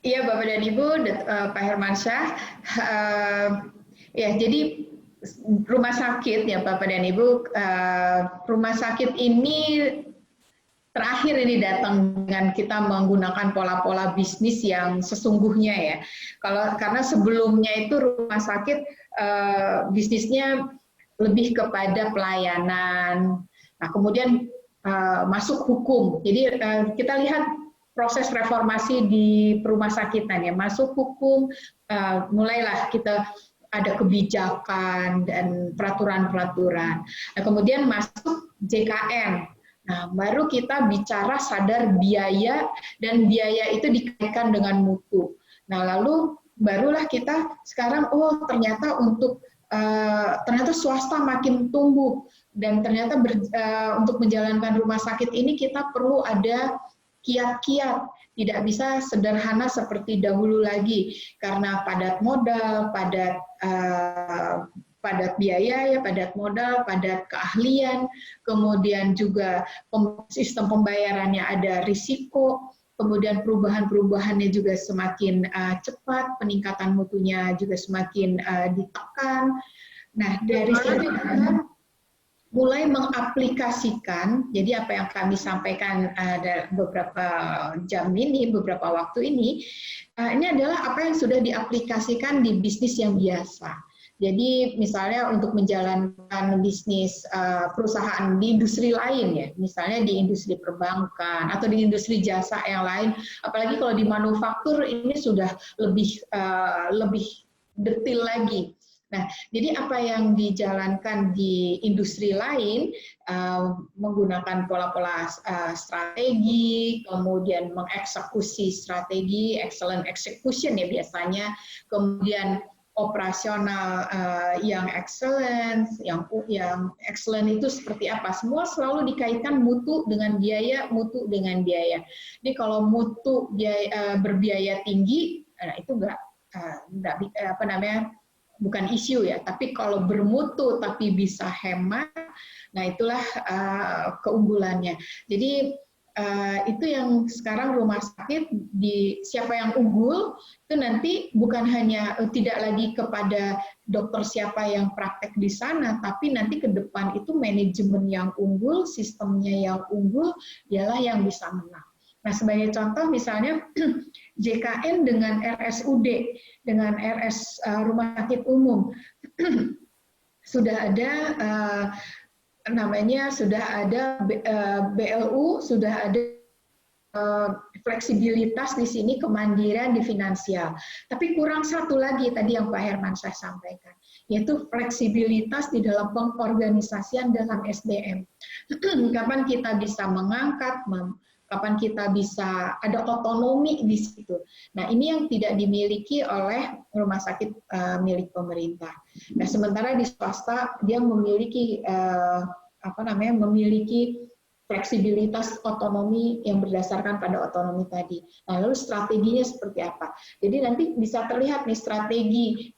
iya Bapak dan Ibu, Pak Hermansyah. Ya, jadi rumah sakit ya Bapak dan Ibu, rumah sakit ini terakhir ini datang dengan kita menggunakan pola-pola bisnis yang sesungguhnya ya. Karena sebelumnya itu rumah sakit bisnisnya lebih kepada pelayanan. Nah, kemudian masuk hukum. Jadi kita lihat proses reformasi di rumah sakitan ya, masuk hukum, mulailah kita ada kebijakan dan peraturan-peraturan. Nah, kemudian masuk JKN. Nah, baru kita bicara sadar biaya, dan biaya itu dikaitkan dengan mutu. Nah, lalu barulah kita sekarang, oh ternyata ternyata swasta makin tumbuh, dan ternyata untuk menjalankan rumah sakit ini kita perlu ada kiat-kiat, tidak bisa sederhana seperti dahulu lagi karena padat modal, padat biaya, ya, padat modal, padat keahlian, kemudian juga sistem pembayarannya ada risiko, kemudian perubahan-perubahannya juga semakin cepat, peningkatan mutunya juga semakin ditekan. Nah, dari situ kita mulai mengaplikasikan, jadi apa yang kami sampaikan beberapa jam ini, beberapa waktu ini adalah apa yang sudah diaplikasikan di bisnis yang biasa. Jadi misalnya untuk menjalankan bisnis perusahaan di industri lain ya, misalnya di industri perbankan atau di industri jasa yang lain, apalagi kalau di manufaktur ini sudah lebih detail lagi. Nah, jadi apa yang dijalankan di industri lain menggunakan pola-pola strategi, kemudian mengeksekusi strategi, excellent execution ya biasanya, kemudian operasional yang excellent, yang excellent itu seperti apa? Semua selalu dikaitkan mutu dengan biaya, mutu dengan biaya. Jadi kalau mutu berbiaya tinggi, itu bukan isu ya, tapi kalau bermutu tapi bisa hemat, nah itulah keunggulannya. Jadi itu yang sekarang rumah sakit siapa yang unggul itu nanti bukan hanya tidak lagi kepada dokter siapa yang praktek di sana, tapi nanti ke depan itu manajemen yang unggul, sistemnya yang unggul, dialah yang bisa menang. Nah, sebagai contoh misalnya JKN dengan RSUD, dengan rumah sakit umum, sudah ada BLU, sudah ada fleksibilitas di sini, kemandirian di finansial. Tapi kurang satu lagi tadi yang Pak Hermansyah sampaikan, yaitu fleksibilitas di dalam pengorganisasian dalam SDM. Kapan kita bisa mengangkat, kapan kita bisa ada otonomi di situ. Nah, ini yang tidak dimiliki oleh rumah sakit milik pemerintah. Nah, sementara di swasta dia memiliki memiliki fleksibilitas otonomi yang berdasarkan pada otonomi tadi. Nah, lalu strateginya seperti apa? Jadi nanti bisa terlihat nih strategi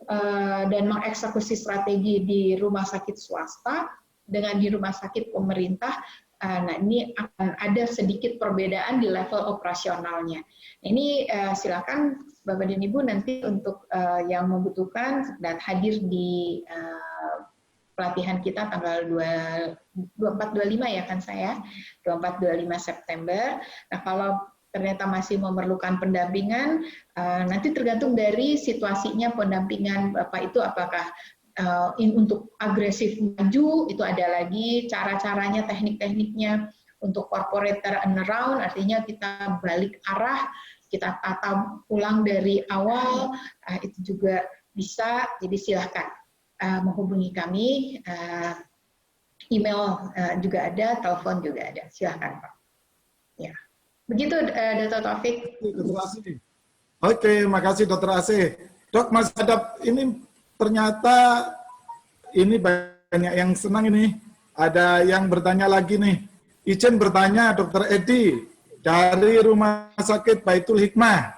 dan mengeksekusi strategi di rumah sakit swasta dengan di rumah sakit pemerintah. Nah, ini akan ada sedikit perbedaan di level operasionalnya. Ini silakan Bapak dan Ibu nanti untuk yang membutuhkan dan hadir di pelatihan kita tanggal 24-25 ya kan saya, 24-25 September. Nah, kalau ternyata masih memerlukan pendampingan, nanti tergantung dari situasinya pendampingan Bapak itu apakah untuk agresif maju, itu ada lagi cara-caranya, teknik-tekniknya. Untuk corporate turnaround, artinya kita balik arah, kita tata ulang dari awal, itu juga bisa. Jadi silahkan menghubungi kami, email juga ada, telepon juga ada, silahkan Pak. Ya, begitu Dr. Taufik.
Oke, makasih Dr. Asih. Dok, Mas Adab, ini ternyata ini banyak yang senang ini. Ada yang bertanya lagi nih. Izin bertanya Dr. Edi dari Rumah Sakit Baitul Hikmah,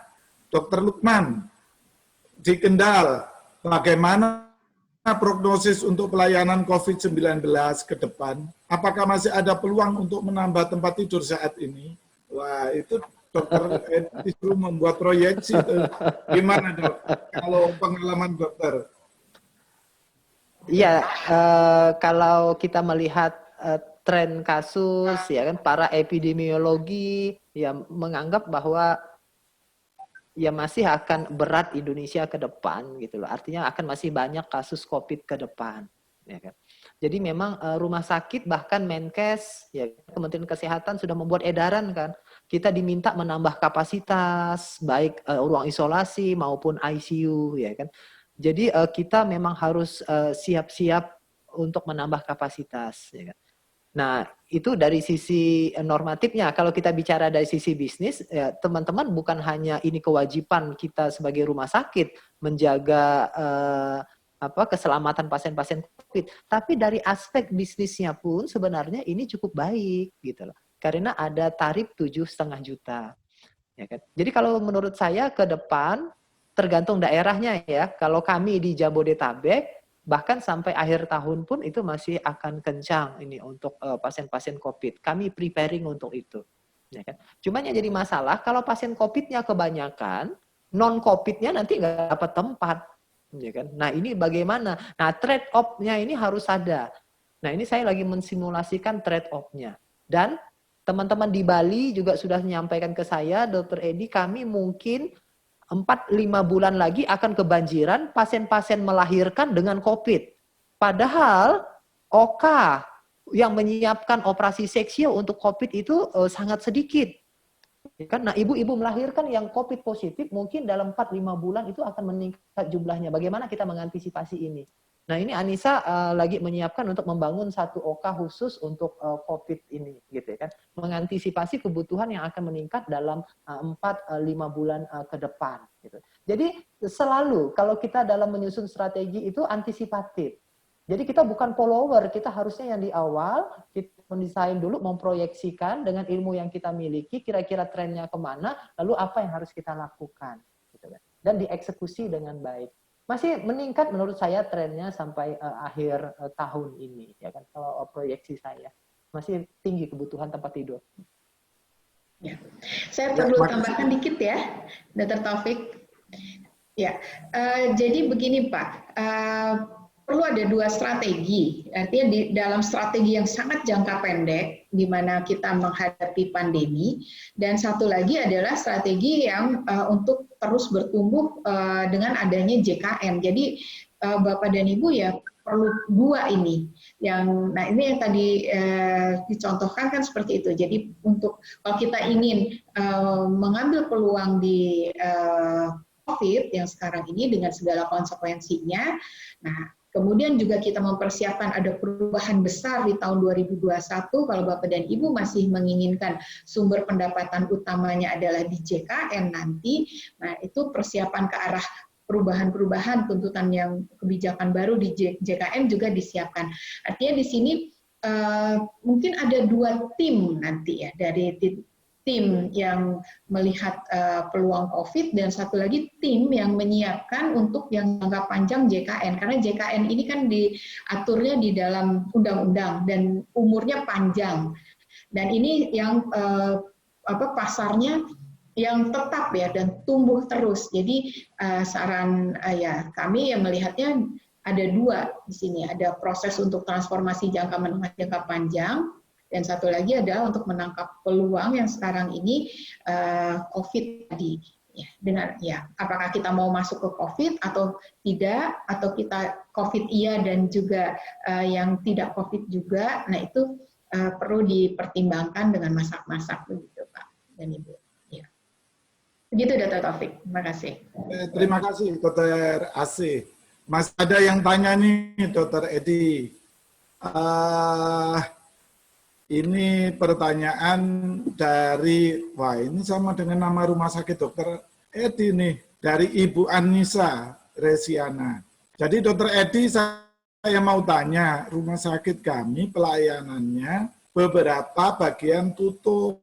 Dr. Lukman di Kendal. Bagaimana prognosis untuk pelayanan COVID-19 ke depan? Apakah masih ada peluang untuk menambah tempat tidur saat ini? Wah, itu dokter disuruh membuat proyeksi itu. Gimana dok? Kalau pengalaman dokter?
Iya, kalau kita melihat tren kasus, ya kan, para epidemiologi ya menganggap bahwa ya masih akan berat Indonesia ke depan gitu loh. Artinya akan masih banyak kasus COVID ke depan, ya kan. Jadi memang rumah sakit bahkan Menkes ya Kementerian Kesehatan sudah membuat edaran kan. Kita diminta menambah kapasitas baik ruang isolasi maupun ICU ya kan. Jadi kita memang harus siap-siap untuk menambah kapasitas ya kan. Nah, itu dari sisi normatifnya. Kalau kita bicara dari sisi bisnis, ya, teman-teman bukan hanya ini kewajiban kita sebagai rumah sakit menjaga keselamatan pasien-pasien COVID, tapi dari aspek bisnisnya pun sebenarnya ini cukup baik gitu loh. Karena ada tarif 7,5 juta. Ya kan? Jadi kalau menurut saya ke depan tergantung daerahnya ya. Kalau kami di Jabodetabek bahkan sampai akhir tahun pun itu masih akan kencang ini untuk pasien-pasien COVID. Kami preparing untuk itu. Ya kan? Cuman yang jadi masalah kalau pasien COVID-nya kebanyakan, non-COVID-nya nanti nggak dapat tempat. Ya kan? Nah ini bagaimana? Nah trade off-nya ini harus ada. Nah ini saya lagi mensimulasikan trade off-nya. Dan teman-teman di Bali juga sudah menyampaikan ke saya, Dr. Edi, kami mungkin 4-5 bulan lagi akan kebanjiran pasien-pasien melahirkan dengan COVID. Padahal OK yang menyiapkan operasi seksio untuk COVID itu sangat sedikit. Nah, ibu-ibu melahirkan yang COVID positif mungkin dalam 4-5 bulan itu akan meningkat jumlahnya. Bagaimana kita mengantisipasi ini? Nah, ini Anissa lagi menyiapkan untuk membangun satu OK khusus untuk COVID ini, gitu ya kan? Mengantisipasi kebutuhan yang akan meningkat dalam 4-5 bulan ke depan. Gitu. Jadi selalu kalau kita dalam menyusun strategi itu antisipatif. Jadi kita bukan follower, kita harusnya yang di awal kita mendesain dulu, memproyeksikan dengan ilmu yang kita miliki, kira-kira trennya kemana, lalu apa yang harus kita lakukan, gitu kan? Dan dieksekusi dengan baik. Masih meningkat menurut saya trennya sampai akhir tahun ini, ya kan? Kalau proyeksi saya masih tinggi kebutuhan tempat tidur.
Ya. Saya perlu tambahkan dikit ya, Dr. Taufik. Ya, jadi begini Pak. Perlu ada dua strategi, artinya di dalam strategi yang sangat jangka pendek, di mana kita menghadapi pandemi, dan satu lagi adalah strategi yang untuk terus bertumbuh dengan adanya JKN. Jadi Bapak dan Ibu ya perlu dua ini. Nah ini yang tadi dicontohkan kan seperti itu. Jadi untuk kalau kita ingin mengambil peluang di COVID yang sekarang ini dengan segala konsekuensinya, nah kemudian juga kita mempersiapkan ada perubahan besar di tahun 2021 kalau Bapak dan Ibu masih menginginkan sumber pendapatan utamanya adalah di JKN nanti. Nah, itu persiapan ke arah perubahan-perubahan tuntutan yang kebijakan baru di JKN juga disiapkan. Artinya di sini mungkin ada dua tim nanti ya, dari tim yang melihat peluang COVID dan satu lagi tim yang menyiapkan untuk yang jangka panjang JKN, karena JKN ini kan diaturnya di dalam undang-undang dan umurnya panjang, dan ini yang pasarnya yang tetap ya dan tumbuh terus. Jadi saran ya kami yang melihatnya ada dua di sini, ada proses untuk transformasi jangka menengah jangka panjang. Dan satu lagi adalah untuk menangkap peluang yang sekarang ini COVID tadi. Ya, dengan ya, apakah kita mau masuk ke COVID atau tidak, atau kita COVID iya dan juga yang tidak COVID juga. Nah itu perlu dipertimbangkan dengan masak-masak begitu Pak dan Ibu. Ya. Begitu Dr. Taufik. Terima kasih.
Terima kasih Dr. Asih. Mas ada yang tanya nih Dr. Edi. Ini pertanyaan dari, wah ini sama dengan nama rumah sakit Dr. Edi nih, dari Ibu Anissa Resiana. Jadi Dr. Edi saya mau tanya, rumah sakit kami pelayanannya beberapa bagian tutup,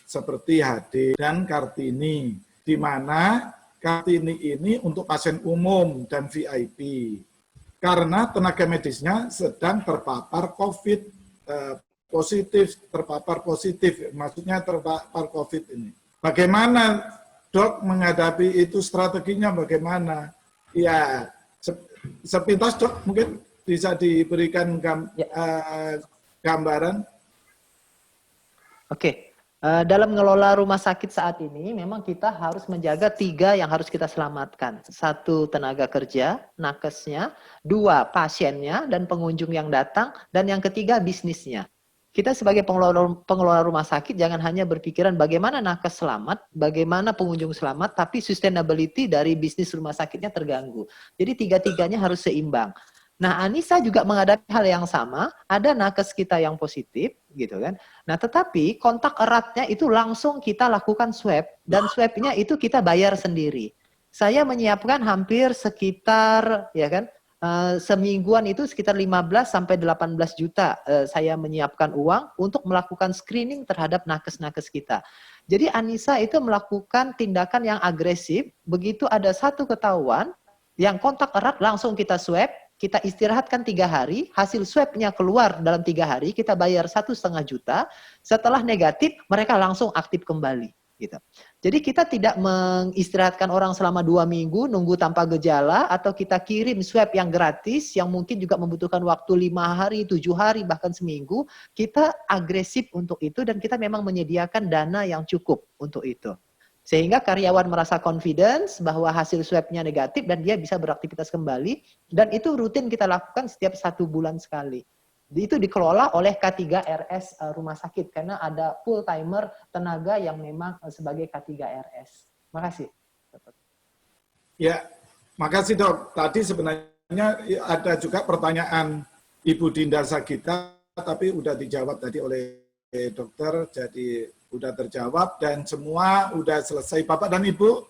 seperti HD dan Kartini, di mana Kartini ini untuk pasien umum dan VIP, karena tenaga medisnya sedang terpapar COVID positif, terpapar positif, maksudnya terpapar COVID ini. Bagaimana Dok menghadapi itu, strateginya bagaimana? Ya, sepintas Dok mungkin bisa diberikan gambaran.
Oke. Dalam mengelola rumah sakit saat ini, memang kita harus menjaga 3 yang harus kita selamatkan. 1, tenaga kerja, nakesnya. 2, pasiennya dan pengunjung yang datang. Dan yang ketiga, bisnisnya. Kita sebagai pengelola rumah sakit jangan hanya berpikiran bagaimana nakes selamat, bagaimana pengunjung selamat, tapi sustainability dari bisnis rumah sakitnya terganggu. Jadi 3-tiganya harus seimbang. Nah, Anissa juga menghadapi hal yang sama, ada nakes kita yang positif, gitu kan. Nah, tetapi kontak eratnya itu langsung kita lakukan swab, dan swabnya itu kita bayar sendiri. Saya menyiapkan hampir sekitar, ya kan, semingguan itu sekitar 15 sampai 18 juta saya menyiapkan uang untuk melakukan screening terhadap nakes-nakes kita. Jadi Anissa itu melakukan tindakan yang agresif, begitu ada satu ketahuan, yang kontak erat langsung kita swab, kita istirahatkan 3 hari, hasil swabnya keluar dalam 3 hari, kita bayar 1,5 juta, setelah negatif, mereka langsung aktif kembali. Gitu. Jadi kita tidak mengistirahatkan orang selama 2 minggu, nunggu tanpa gejala, atau kita kirim swab yang gratis, yang mungkin juga membutuhkan waktu 5 hari, 7 hari, bahkan seminggu, kita agresif untuk itu, dan kita memang menyediakan dana yang cukup untuk itu. Sehingga karyawan merasa confidence bahwa hasil swabnya negatif dan dia bisa beraktivitas kembali. Dan itu rutin kita lakukan setiap 1 bulan sekali. Itu dikelola oleh K3RS rumah sakit karena ada full timer tenaga yang memang sebagai K3RS. Makasih.
Ya, makasih Dok. Tadi sebenarnya ada juga pertanyaan Ibu Dinda Sagita, tapi udah dijawab tadi oleh dokter, jadi udah terjawab dan semua udah selesai. Bapak dan Ibu,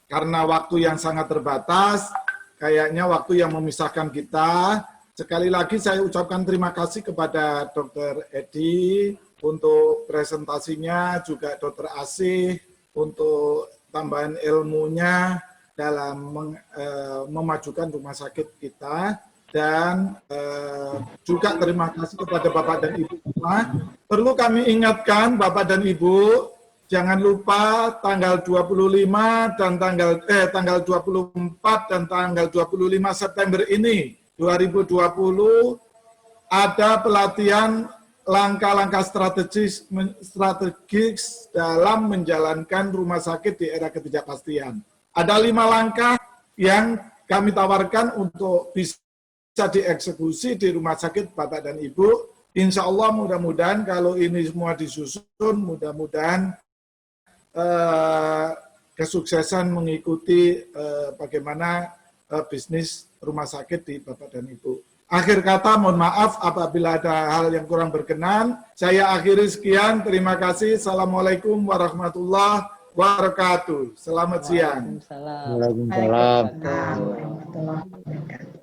karena waktu yang sangat terbatas, kayaknya waktu yang memisahkan kita. Sekali lagi saya ucapkan terima kasih kepada Dr. Edi untuk presentasinya, juga Dr. Asih untuk tambahan ilmunya dalam memajukan rumah sakit kita. Dan juga terima kasih kepada Bapak dan Ibu semua. Perlu kami ingatkan Bapak dan Ibu, jangan lupa tanggal 25 dan tanggal 24 dan tanggal 25 September ini 2020 ada pelatihan langkah-langkah strategis dalam menjalankan rumah sakit di era ketidakpastian. Ada 5 langkah yang kami tawarkan untuk bisa dieksekusi di rumah sakit Bapak dan Ibu. Insya Allah mudah-mudahan kalau ini semua disusun, mudah-mudahan kesuksesan mengikuti bagaimana bisnis rumah sakit di Bapak dan Ibu. Akhir kata, mohon maaf apabila ada hal yang kurang berkenan. Saya akhiri sekian. Terima kasih. Assalamualaikum warahmatullahi wabarakatuh. Selamat siang.
Waalaikumsalam.
Waalaikumsalam.
Waalaikumsalam warahmatullahi wabarakatuh.